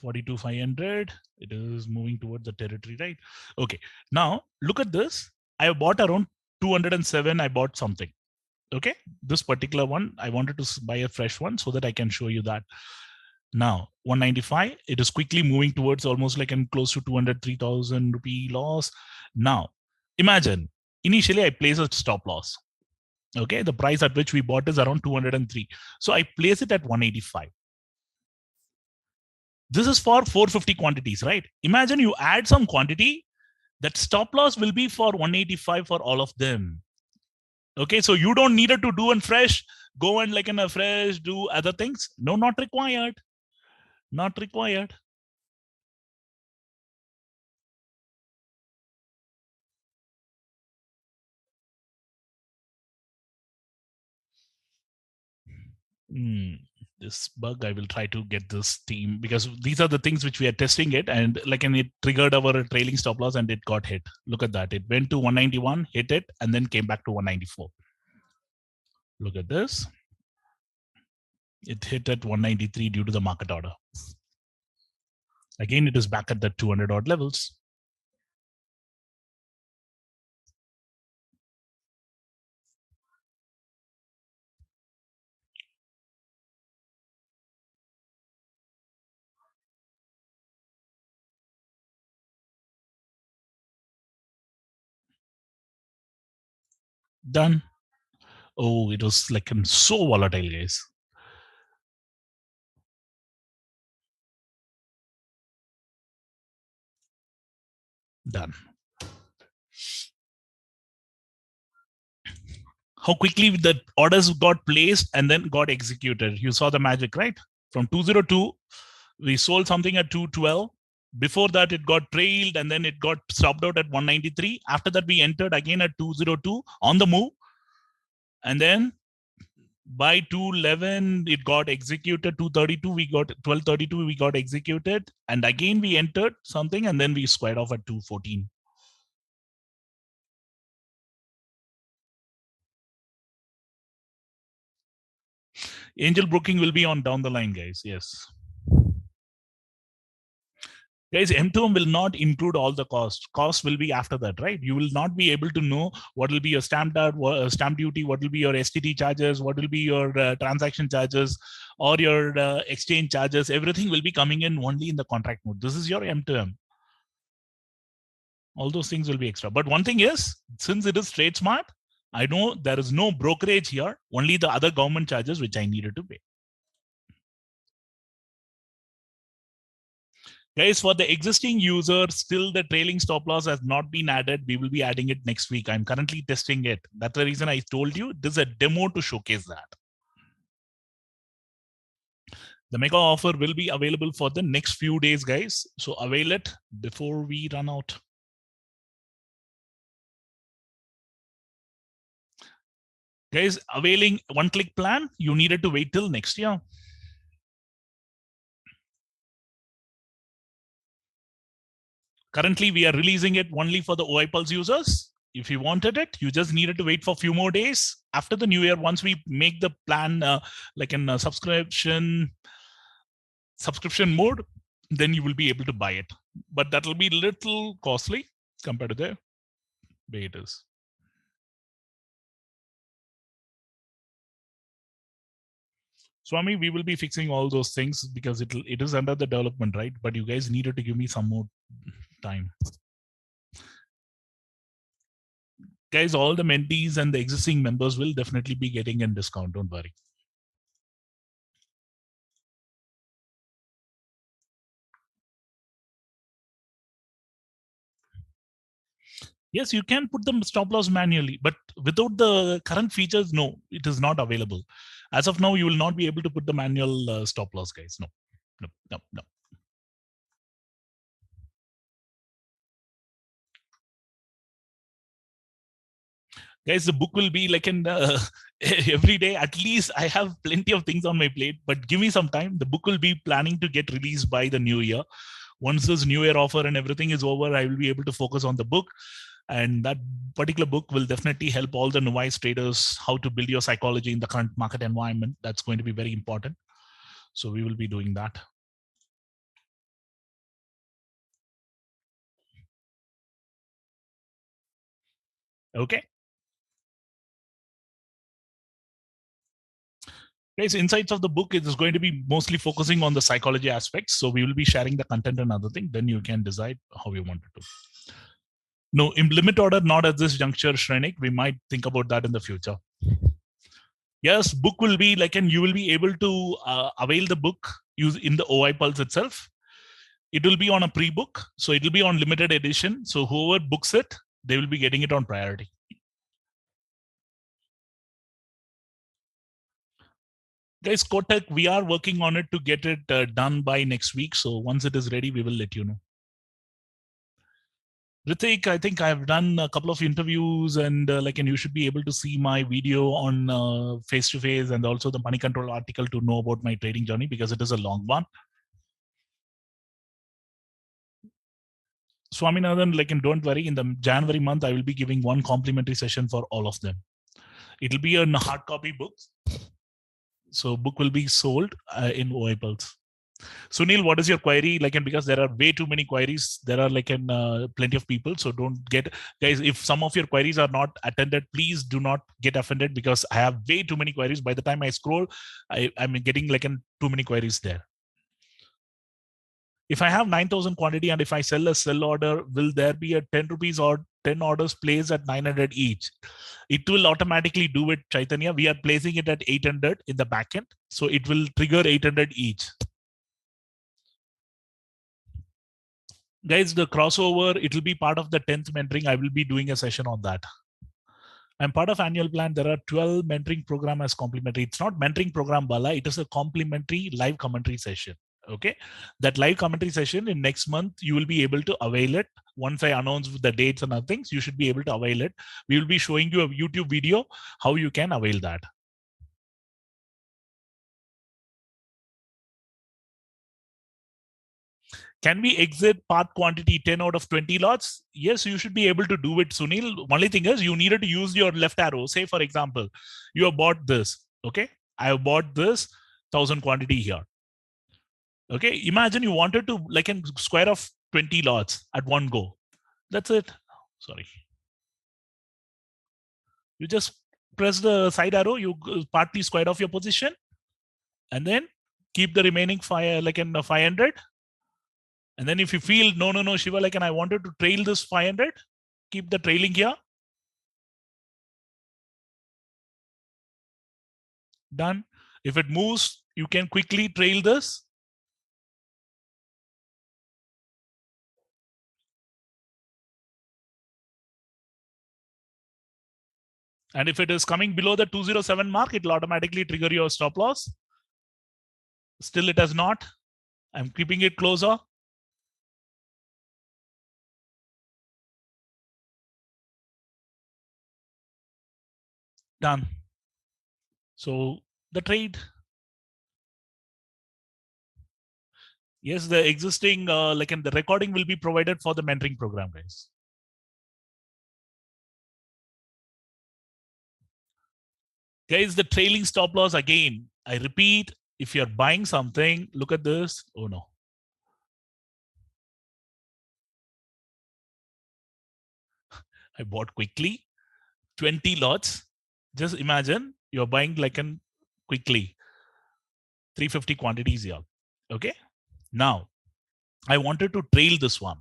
42,500, it is moving towards the territory, right? Okay, now look at this. I bought around 207. I bought something. Okay, this particular one, I wanted to buy a fresh one so that I can show you that. Now, 195, it is quickly moving towards almost like in close to 203,000 rupee loss. Now, imagine, initially I place a stop loss. Okay, the price at which we bought is around 203. So I place it at 185. This is for 450 quantities, right? Imagine you add some quantity, that stop loss will be for 185 for all of them. Okay, so you don't need it to do and fresh, go and like in a fresh, do other things. No, not required. Not required. This bug, I will try to get this team because these are the things which we are testing it, and like, and it triggered our trailing stop loss and it got hit. Look at that. It went to 191, hit it, and then came back to 194. Look at this. It hit at 193 due to the market order. Again, it is back at the 200 odd levels. Done. Oh, it was like so volatile, guys. Done. How quickly the orders got placed and then got executed. You saw the magic, right? From 202, we sold something at 212. Before that, it got trailed and then it got stopped out at 193. After that, we entered again at 202 on the move. And then by 211, it got executed. 232, we got 1232, we got executed. And again, we entered something and then we squared off at 214. Angel broking will be on down the line, guys. Yes. Guys, M2M will not include all the costs. Costs will be after that, right? You will not be able to know what will be your stamp duty, what will be your STT charges, what will be your transaction charges, or your exchange charges. Everything will be coming in only in the contract mode. This is your M2M. All those things will be extra. But one thing is, since it is Trade Smart, I know there is no brokerage here, only the other government charges which I needed to pay. Guys, for the existing user, still the trailing stop loss has not been added. We will be adding it next week. I'm currently testing it. That's the reason I told you this is a demo to showcase that. The mega offer will be available for the next few days, guys. So avail it before we run out. Guys, availing one-click plan, you needed to wait till next year. Currently, we are releasing it only for the OI Pulse users. If you wanted it, you just needed to wait for a few more days. After the new year, once we make the plan like in a subscription mode, then you will be able to buy it. But that will be little costly compared to the way it is. Swami, we will be fixing all those things because it is under the development, right? But you guys needed to give me some more time. Guys, all the mentees and the existing members will definitely be getting a discount. Don't worry. Yes, you can put the stop loss manually, but without the current features, no, it is not available. As of now, you will not be able to put the manual stop loss, guys. No, no, no, no. Guys, the book will be like in every day. At least I have plenty of things on my plate, but give me some time. The book will be planning to get released by the new year. Once this new year offer and everything is over, I will be able to focus on the book. And that particular book will definitely help all the novice traders how to build your psychology in the current market environment. That's going to be very important. So we will be doing that. Okay. Guys, insights of the book is going to be mostly focusing on the psychology aspects. So we will be sharing the content and other thing. Then you can decide how you want it to. No, in limit order, not at this juncture, Shrenik. We might think about that in the future. Yes, book will be like, and you will be able to avail the book use in the OI Pulse itself. It will be on a pre-book, so it will be on limited edition. So whoever books it, they will be getting it on priority. Guys, Kotak, we are working on it to get it done by next week. So once it is ready, we will let you know. Ritik, I think I've done a couple of interviews and and you should be able to see my video on face to face and also the money control article to know about my trading journey because it is a long one. Swaminathan, don't worry, in the January month, I will be giving one complimentary session for all of them. It'll be a hard copy book. So book will be sold in OI Pulse. Sunil, what is your query? And because there are way too many queries, there are plenty of people. So don't get, guys, if some of your queries are not attended, please do not get offended because I have way too many queries. By the time I scroll, I'm getting too many queries there. If I have 9,000 quantity and if I sell a sell order, will there be a 10 rupees or 10 orders placed at 900 each? It will automatically do it, Chaitanya. We are placing it at 800 in the backend. So it will trigger 800 each. Guys, the crossover, it will be part of the 10th mentoring. I will be doing a session on that. I'm part of annual plan. There are 12 mentoring program as complimentary. It's not mentoring program, Bala. It is a complimentary live commentary session. Okay. That live commentary session in next month, you will be able to avail it. Once I announce the dates and other things, you should be able to avail it. We will be showing you a YouTube video, how you can avail that. Can we exit part quantity 10 out of 20 lots? Yes, you should be able to do it, Sunil. Only thing is you needed to use your left arrow. Say, for example, you have bought this. Okay. I have bought this 1,000 quantity here. Okay. Imagine you wanted to square off 20 lots at one go. That's it. Sorry. You just press the side arrow. You partly squared off your position and then keep the remaining 500. And then if you feel, no, Shiva, and I wanted to trail this 500, keep the trailing here. Done. If it moves, you can quickly trail this. And if it is coming below the 207 mark, it will automatically trigger your stop loss. Still, it has not. I'm keeping it closer. Done. So the trade. Yes, the existing, and the recording will be provided for the mentoring program, guys. Guys, the trailing stop loss again. I repeat, if you're buying something, look at this. Oh no. I bought quickly 20 lots. Just imagine you're buying like an quickly 350 quantities here. Okay. Now I wanted to trail this one.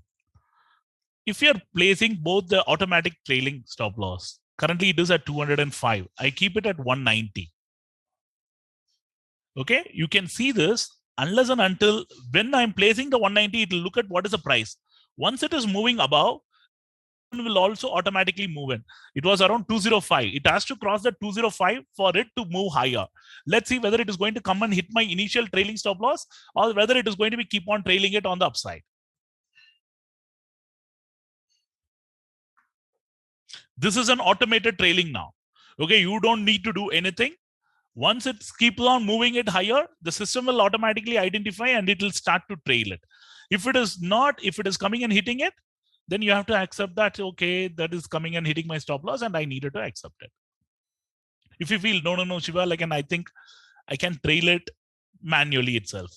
If you're placing both the automatic trailing stop loss, currently it is at 205. I keep it at 190. Okay. You can see this unless and until when I'm placing the 190, it will look at what is the price. Once it is moving above, will also automatically move in. It was around 205. It has to cross the 205 for it to move higher. Let's see whether it is going to come and hit my initial trailing stop loss or whether it is going to be keep on trailing it on the upside. This is an automated trailing now. Okay, you don't need to do anything. Once it keeps on moving it higher, the system will automatically identify and it will start to trail it. If it is not, if it is coming and hitting it, then you have to accept that, okay, that is coming and hitting my stop loss and I needed to accept it. If you feel, no, Shiva, like, and I think I can trail it manually itself,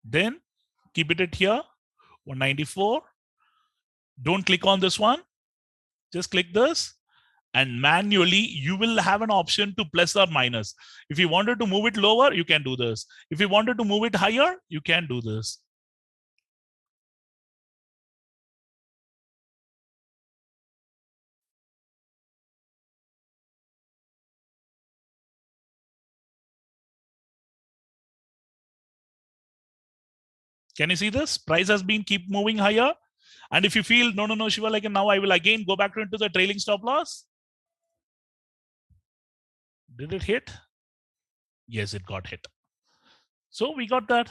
then keep it at here, 194. Don't click on this one. Just click this. And manually, you will have an option to plus or minus. If you wanted to move it lower, you can do this. If you wanted to move it higher, you can do this. Can you see this? Price has been keep moving higher. And if you feel, no, Shiva, like now I will again go back into the trailing stop loss. Did it hit? Yes, it got hit. So we got that.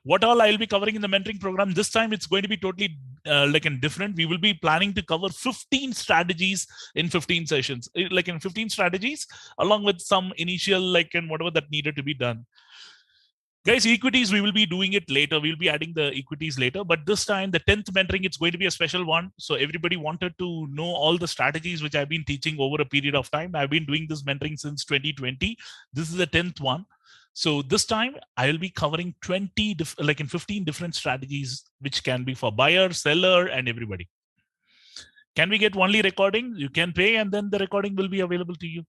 What all I'll be covering in the mentoring program this time, it's going to be totally like in different. We will be planning to cover 15 strategies in 15 sessions, like in 15 strategies, along with some initial like and whatever that needed to be done. Guys, equities, we will be doing it later. We'll be adding the equities later. But this time, the 10th mentoring, it's going to be a special one. So everybody wanted to know all the strategies which I've been teaching over a period of time. I've been doing this mentoring since 2020. This is the 10th one. So this time, I will be covering 20, like in 15 different strategies, which can be for buyer, seller, and everybody. Can we get only recording? You can pay, and then the recording will be available to you.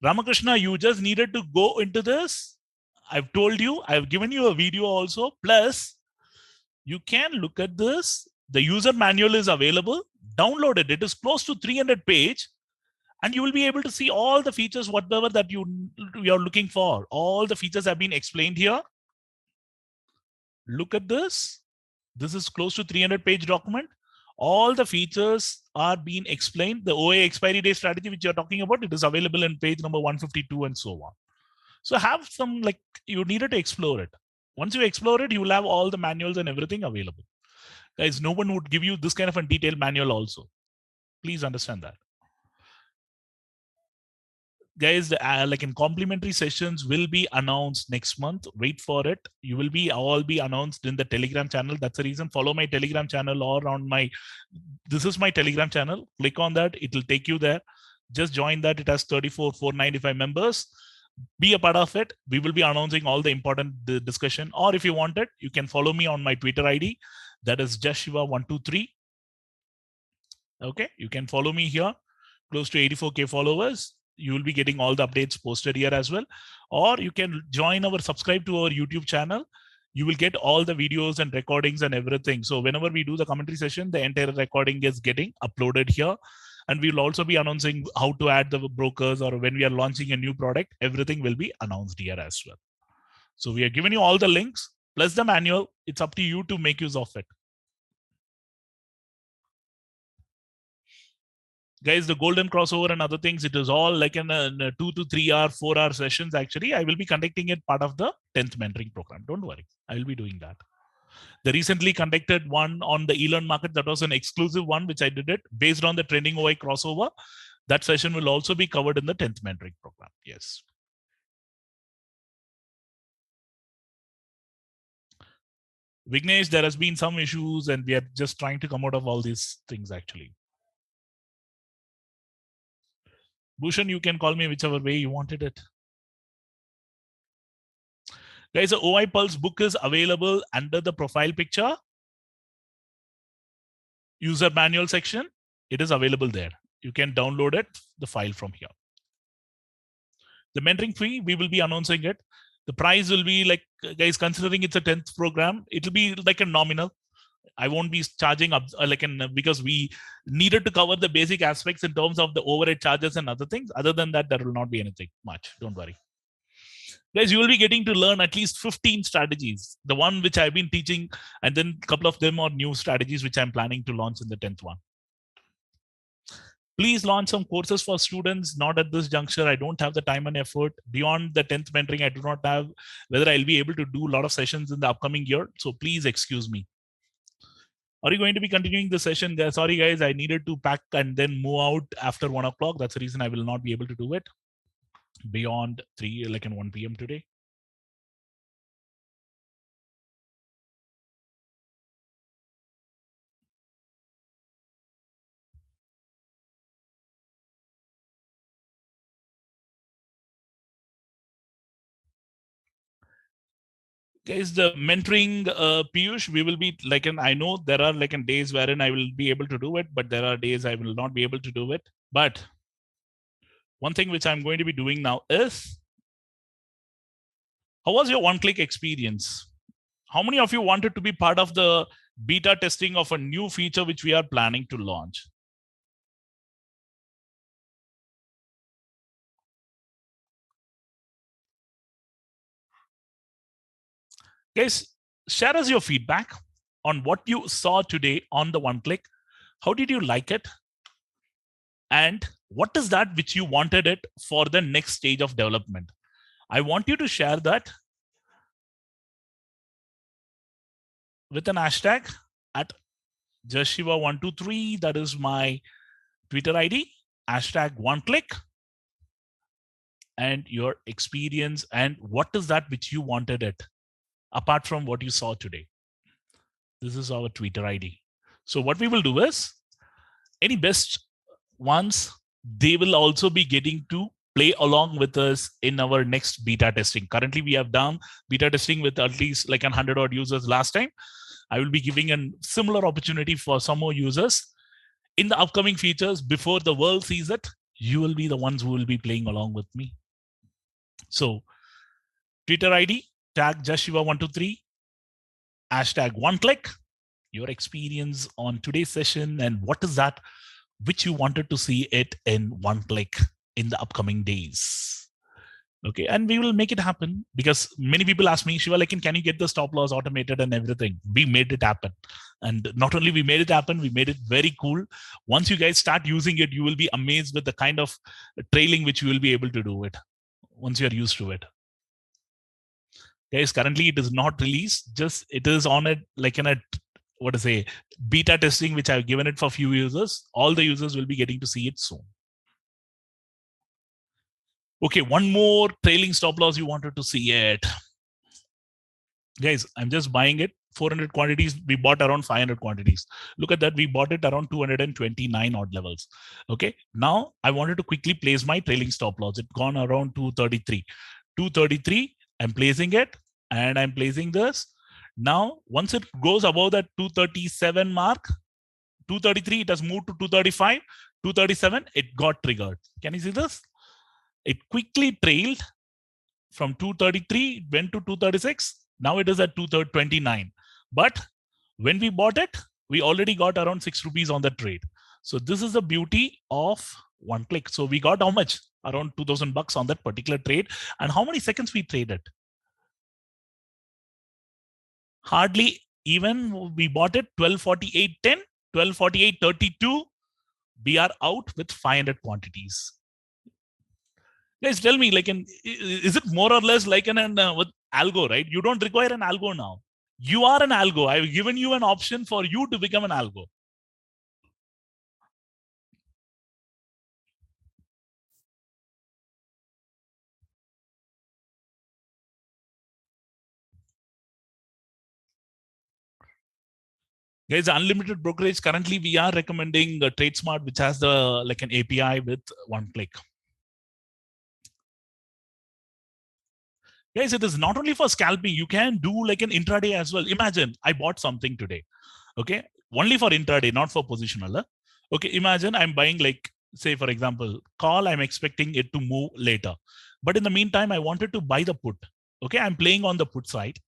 Ramakrishna, you just needed to go into this. I've told you, I've given you a video also. Plus, you can look at this. The user manual is available. Download it. It is close to 300 page. And you will be able to see all the features, whatever that you're looking for. All the features have been explained here. Look at this. This is close to 300 page document. All the features are being explained. The OA expiry day strategy, which you're talking about, it is available in page number 152 and so on. So have some, like, you needed to explore it. Once you explore it, you will have all the manuals and everything available. Guys, no one would give you this kind of a detailed manual also. Please understand that. Guys, like in complimentary sessions will be announced next month. Wait for it. You will be all be announced in the Telegram channel. That's the reason. Follow my Telegram channel or on my, this is my Telegram channel. Click on that. It will take you there. Just join that. It has 34,495 members. Be a part of it. We will be announcing all the important discussion. Or if you want it, you can follow me on my Twitter ID. That is Jashiva123. Okay, you can follow me here. Close to 84K followers. You will be getting all the updates posted here as well. Or you can join our, subscribe to our YouTube channel. You will get all the videos and recordings and everything. So whenever we do the commentary session, the entire recording is getting uploaded here. And we'll also be announcing how to add the brokers, or when we are launching a new product, everything will be announced here as well. So we are giving you all the links plus the manual. It's up to you to make use of it. Guys, the golden crossover and other things, it is all like in a 2 to 3 hour, 4 hour sessions. Actually, I will be conducting it part of the 10th mentoring program. Don't worry, I will be doing that. The recently conducted one on the Elon market, that was an exclusive one, which I did it based on the trending OI crossover. That session will also be covered in the 10th mentoring program. Yes. Vignesh, there has been some issues and we are just trying to come out of all these things actually. Bhushan, you can call me whichever way you wanted it. Guys, the OI Pulse book is available under the profile picture, user manual section. It is available there. You can download it, the file from here. The mentoring fee, we will be announcing it. The price will be like, guys, considering it's a 10th program, it'll be like a nominal. I won't be charging up because we needed to cover the basic aspects in terms of the overhead charges and other things. Other than that, there will not be anything much. Don't worry. Guys, you will be getting to learn at least 15 strategies. The one which I've been teaching, and then a couple of them are new strategies which I'm planning to launch in the 10th one. Please launch some courses for students. Not at this juncture. I don't have the time and effort. Beyond the 10th mentoring, I do not have whether I'll be able to do a lot of sessions in the upcoming year. So please excuse me. Are you going to be continuing the session? Sorry, guys, I needed to pack and then move out after 1 o'clock. That's the reason I will not be able to do it beyond 1 p.m. today. Guys, the mentoring, Piyush, we will be I know there are days wherein I will be able to do it, but there are days I will not be able to do it. But one thing which I'm going to be doing now is, how was your one-click experience? How many of you wanted to be part of the beta testing of a new feature which we are planning to launch? Guys, share us your feedback on what you saw today on the one click. How did you like it? And what is that which you wanted it for the next stage of development? I want you to share that with an hashtag at Jashiva123. That is my Twitter ID. Hashtag one click. And your experience and what is that which you wanted it apart from what you saw today. This is our Twitter ID. So what we will do is, any best ones, they will also be getting to play along with us in our next beta testing. Currently, we have done beta testing with at least 100 odd users last time. I will be giving a similar opportunity for some more users. In the upcoming features, before the world sees it, you will be the ones who will be playing along with me. So, Twitter ID, tag Jashiva123, hashtag one click, your experience on today's session, and what is that which you wanted to see it in one click in the upcoming days. Okay, and we will make it happen because many people ask me, Shiva, can you get the stop loss automated and everything? We made it happen. And not only we made it happen, we made it very cool. Once you guys start using it, you will be amazed with the kind of trailing which you will be able to do it once you're used to it. Guys, currently it is not released, just it is on it beta testing, which I've given it for a few users. All the users will be getting to see it soon. Okay, one more trailing stop loss you wanted to see it. Guys, I'm just buying it. 400 quantities. We bought around 500 quantities. Look at that. We bought it around 229 odd levels. Okay. Now I wanted to quickly place my trailing stop loss. It's gone around 233. 233. I'm placing it and I'm placing this. Now, once it goes above that 237 mark, 233, it has moved to 235, 237, it got triggered. Can you see this? It quickly trailed from 233, went to 236. Now it is at 229. But when we bought it, we already got around 6 rupees on the trade. So this is the beauty of one click. So we got how much? Around 2,000 bucks on that particular trade. And how many seconds we traded? Hardly even. We bought it 12:48:10, 12:48:32. We are out with 500 quantities. Guys, tell me, is it more or less like an with algo, right? You don't require an algo now. You are an algo. I've given you an option for you to become an algo. Guys, unlimited brokerage, currently we are recommending TradeSmart, which has the like an API with one click. Guys, it is not only for scalping. You can do like an intraday as well. Imagine I bought something today. Okay. Only for intraday, not for positional. Okay. Imagine I'm buying, like, say, for example, call, I'm expecting it to move later. But in the meantime, I wanted to buy the put. Okay. I'm playing on the put side.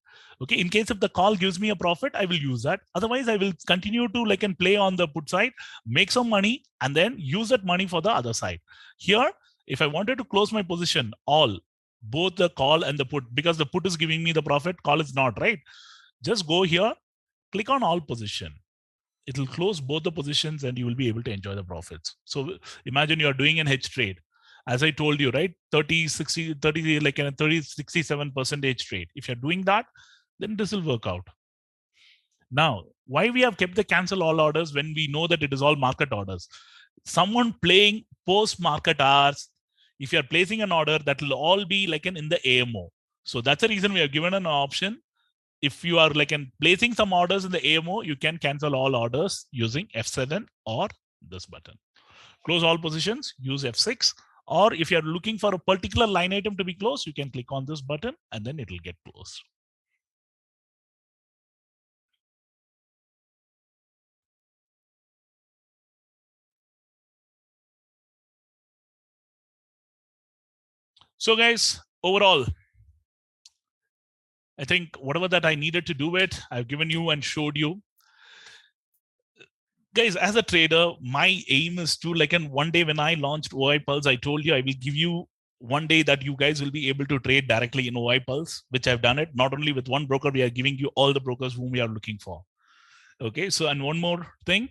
Okay. In case if the call gives me a profit, I will use that. Otherwise, I will continue to like and play on the put side, make some money, and then use that money for the other side. Here, if I wanted to close my position, all, both the call and the put, because the put is giving me the profit, call is not, right? Just go here, click on all position. It will close both the positions and you will be able to enjoy the profits. So imagine you're doing an hedge trade. As I told you, right? 30, 60, 30, like a 30, 67% hedge trade. If you're doing that, then this will work out. Now, why we have kept the cancel all orders when we know that it is all market orders? Someone playing post market hours, if you're placing an order, that will all be like in the AMO. So that's the reason we have given an option. If you are like placing some orders in the AMO, you can cancel all orders using F7 or this button. Close all positions, use F6. Or if you're looking for a particular line item to be closed, you can click on this button and then it will get closed. So guys, overall, I think whatever that I needed to do it, I've given you and showed you. Guys, as a trader, my aim is to, like, in one day when I launched OI Pulse, I told you I will give you one day that you guys will be able to trade directly in OI Pulse, which I've done it. Not only with one broker, we are giving you all the brokers whom we are looking for. Okay, so, and one more thing.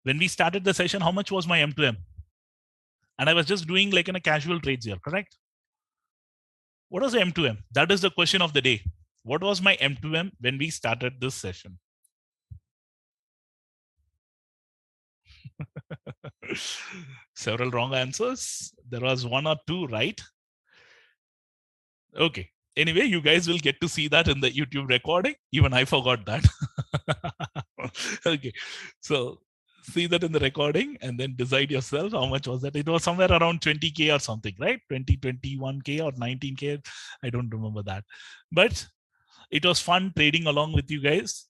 When we started the session, how much was my M2M? And I was just doing like in a casual trades here, correct? What was the M2M? That is the question of the day. What was my M2M when we started this session? Several wrong answers. There was one or two right. Okay. Anyway, you guys will get to see that in the YouTube recording. Even I forgot that. Okay. So see that in the recording and then decide yourself how much was that. It was somewhere around 20K or something, right? 20, 21K or 19K. I don't remember that. But it was fun trading along with you guys.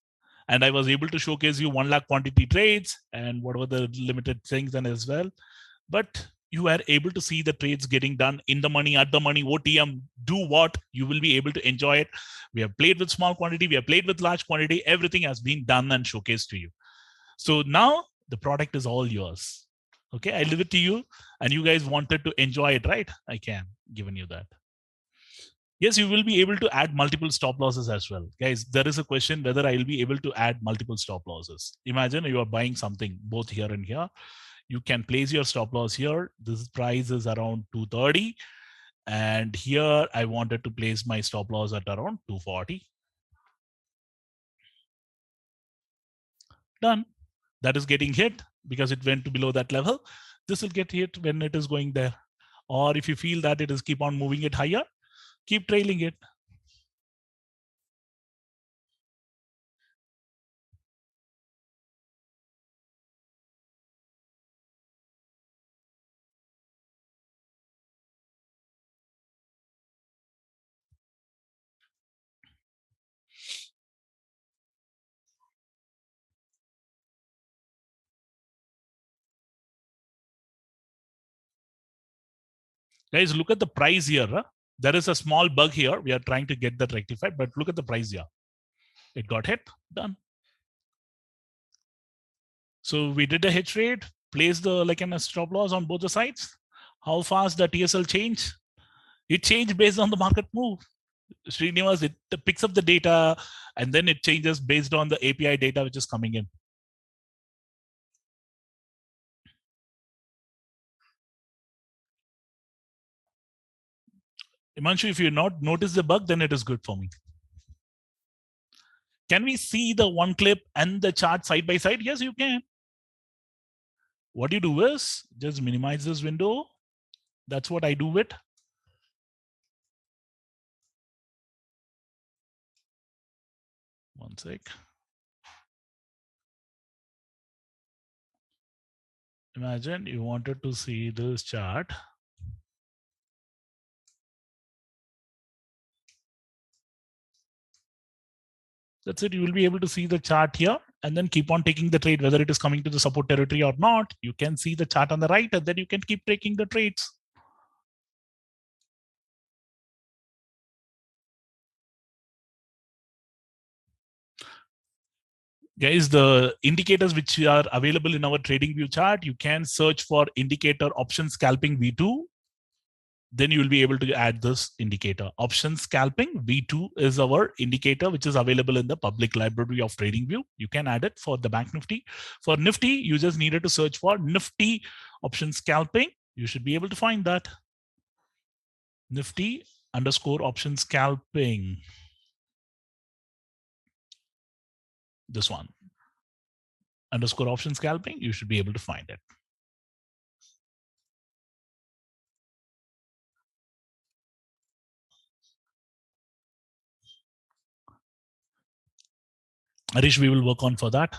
And I was able to showcase you 1 lakh quantity trades and what were the limited things and as well. But you were able to see the trades getting done in the money, at the money, OTM, do what, you will be able to enjoy it. We have played with small quantity, we have played with large quantity, everything has been done and showcased to you. So now the product is all yours. Okay, I leave it to you, and you guys wanted to enjoy it, right? I can given you that. Yes, you will be able to add multiple stop losses as well. Guys, there is a question whether I will be able to add multiple stop losses. Imagine you are buying something both here and here. You can place your stop loss here. This price is around 230. And here I wanted to place my stop loss at around 240. Done. That is getting hit because it went to below that level. This will get hit when it is going there. Or if you feel that it is keep on moving it higher, keep trailing it. Guys, look at the price here. Huh? There is a small bug here. We are trying to get that rectified, but look at the price here. It got hit, done. So we did a hit trade, placed the like a stop loss on both the sides. How fast the TSL change? It changed based on the market move. Srinivas, it picks up the data and then it changes based on the API data which is coming in. Imanshu, if you not notice the bug, then it is good for me. Can we see the one clip and the chart side by side? Yes, you can. What you do is just minimize this window. That's what I do with. One sec. Imagine you wanted to see this chart. That's it. You will be able to see the chart here and then keep on taking the trade, whether it is coming to the support territory or not. You can see the chart on the right and then you can keep taking the trades. Guys, the indicators which are available in our trading view chart, you can search for indicator option scalping V2. Then you will be able to add this indicator. Option scalping V2 is our indicator which is available in the public library of TradingView. You can add it for the Bank Nifty. For Nifty, you just needed to search for Nifty option scalping. You should be able to find that. Nifty underscore option scalping. This one. Underscore option scalping. You should be able to find it. Arish, we will work on for that.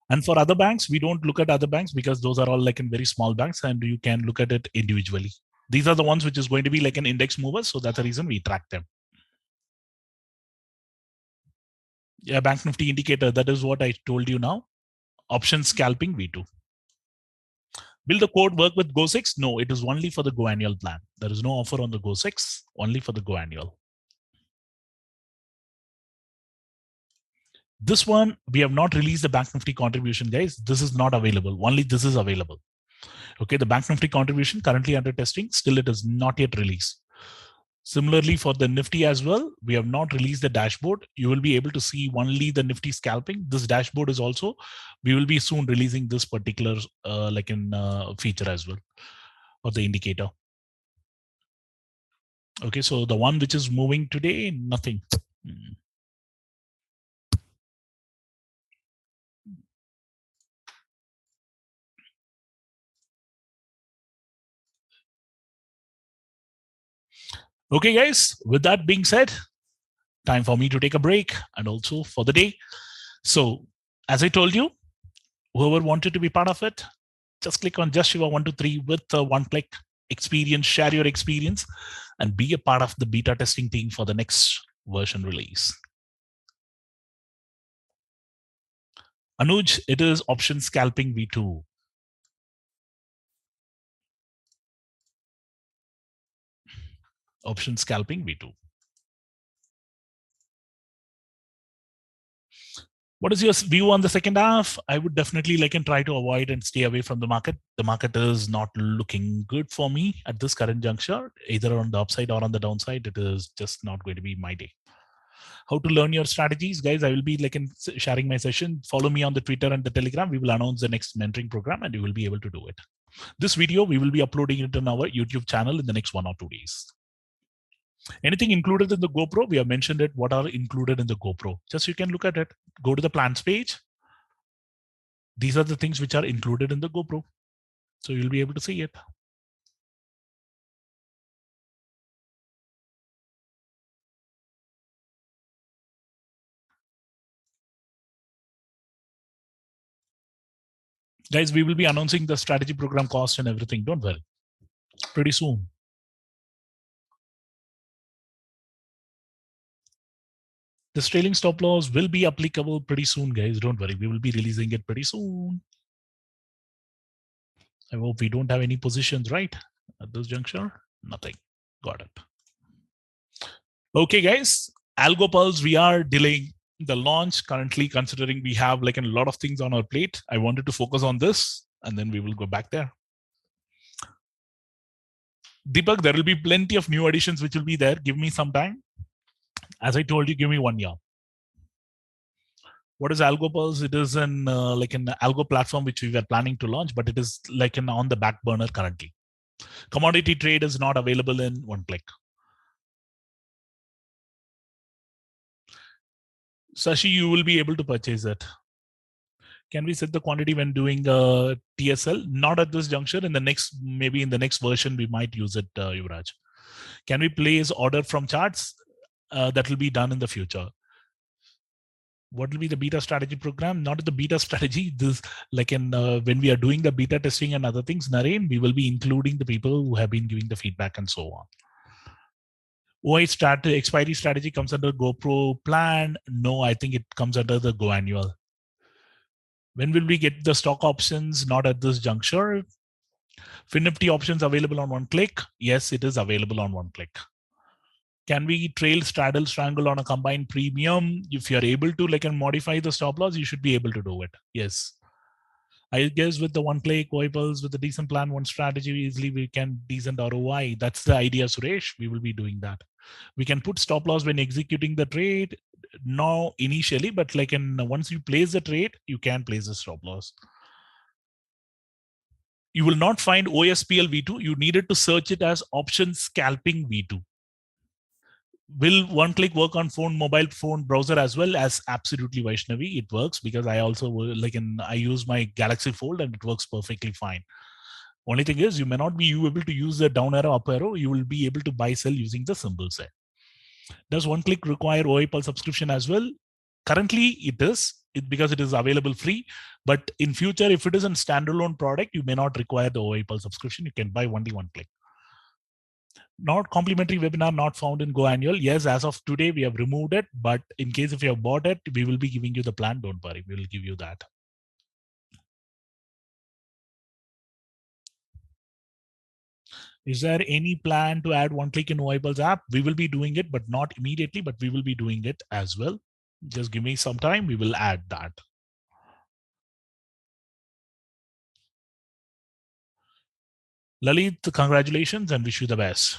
And for other banks, we don't look at other banks because those are all like in very small banks and you can look at it individually. These are the ones which is going to be like an index mover. So that's the reason we track them. Yeah, Bank Nifty indicator. That is what I told you now. Option scalping V2. Will the code work with Go6? No, it is only for the Go annual plan. There is no offer on the Go6, only for the Go annual. This one, we have not released the Bank Nifty contribution, guys. This is not available. Only this is available. Okay, the Bank Nifty contribution currently under testing. Still, it is not yet released. Similarly, for the Nifty as well, we have not released the dashboard. You will be able to see only the Nifty scalping. This dashboard is also, we will be soon releasing this particular feature as well, or the indicator. Okay, so the one which is moving today, nothing. Okay, guys, with that being said, time for me to take a break and also for the day. So, as I told you, whoever wanted to be part of it, just click on Just Shiva 123 with one click. Experience, share your experience, and be a part of the beta testing team for the next version release. Anuj, it is option scalping V2. Option scalping V2. What is your view on the second half? I would definitely like and try to avoid and stay away from the market. The market is not looking good for me at this current juncture, either on the upside or on the downside. It is just not going to be my day. How to learn your strategies, guys? I will be like in sharing my session. Follow me on the Twitter and the Telegram. We will announce the next mentoring program and you will be able to do it. This video, we will be uploading it on our YouTube channel in the next 1 or 2 days. Anything included in the GoPro, we have mentioned it, what are included in the GoPro. Just you can look at it, go to the plans page. These are the things which are included in the GoPro. So you'll be able to see it. Guys, we will be announcing the strategy program cost and everything. Don't worry. Pretty soon. The trailing stop loss will be applicable pretty soon, guys. Don't worry. We will be releasing it pretty soon. I hope we don't have any positions, right? At this juncture, nothing. Got it. Okay, guys. Algo Pulse, we are delaying the launch currently, considering we have like a lot of things on our plate. I wanted to focus on this and then we will go back there. Deepak, there will be plenty of new additions which will be there. Give me some time. As I told you, give me 1 year. What is Algo Pulse? It is an like an algo platform which we were planning to launch, but it is like an on the back burner currently. Commodity trade is not available in one click. Sashi, you will be able to purchase it. Can we set the quantity when doing TSL? Not at this juncture. In the next, maybe in the next version, we might use it, Yuvraj. Can we place order from charts? That will be done in the future. What will be the beta strategy program? Not the beta strategy. This like in when we are doing the beta testing and other things, Naren, we will be including the people who have been giving the feedback and so on. OI expiry strategy comes under GoPro plan. No, I think it comes under the Go annual. When will we get the stock options? Not at this juncture. Nifty options available on one click? Yes, it is available on one click. Can we trail, straddle, strangle on a combined premium? If you're able to like and modify the stop loss, you should be able to do it. Yes. I guess with the one click, Pulse, with the decent plan, one strategy, easily we can decent ROI. That's the idea, Suresh. We will be doing that. We can put stop loss when executing the trade. No, initially, but like once you place the trade, you can place the stop loss. You will not find OSPL V2. You needed to search it as option scalping V2. Will one click work on phone, mobile phone, browser as well? As absolutely, Vaishnavi, it works because I also I use my Galaxy Fold and it works perfectly fine. Only thing is you may not be able to use the down arrow, up arrow. You will be able to buy, sell using the symbol set. Does one click require OIPL subscription as well? Currently it is because it is available free, but in future, if it is a standalone product, you may not require the OIPL subscription. You can buy only one click. Not complimentary webinar not found in Go Annual. Yes, as of today, we have removed it. But in case if you have bought it, we will be giving you the plan. Don't worry, we will give you that. Is there any plan to add one click in OIPL's app? We will be doing it, but not immediately, but we will be doing it as well. Just give me some time. We will add that. Lalit, congratulations and wish you the best.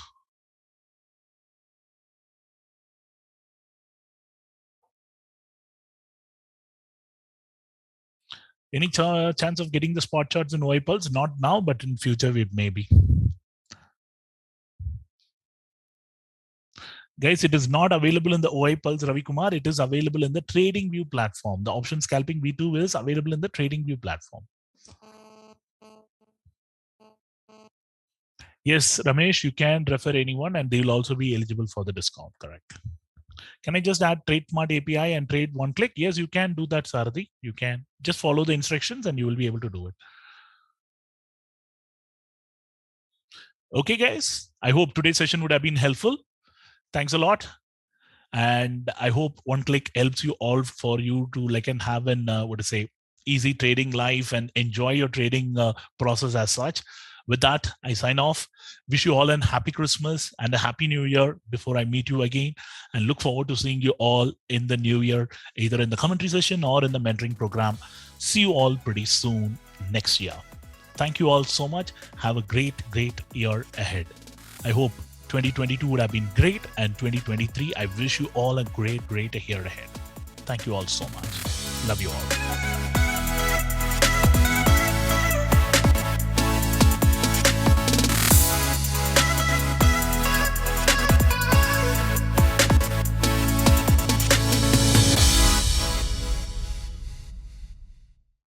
Any chance of getting the spot charts in OIPLs? Not now, but in future it may be. Guys, it is not available in the OIPLs, Ravi Kumar. It is available in the TradingView platform. The option scalping V2 is available in the TradingView platform. Yes, Ramesh, you can refer anyone and they will also be eligible for the discount, correct? Can I just add TradeSmart API and trade one click? Yes, you can do that, Sarthi. You can. Just follow the instructions and you will be able to do it. Okay, guys. I hope today's session would have been helpful. Thanks a lot. And I hope one click helps you all for you to like and have an, easy trading life and enjoy your trading process as such. With that, I sign off. Wish you all a happy Christmas and a happy New Year before I meet you again, and look forward to seeing you all in the new year, either in the commentary session or in the mentoring program. See you all pretty soon next year. Thank you all so much. Have a great, great year ahead. I hope 2022 would have been great, and 2023, I wish you all a great, great year ahead. Thank you all so much. Love you all.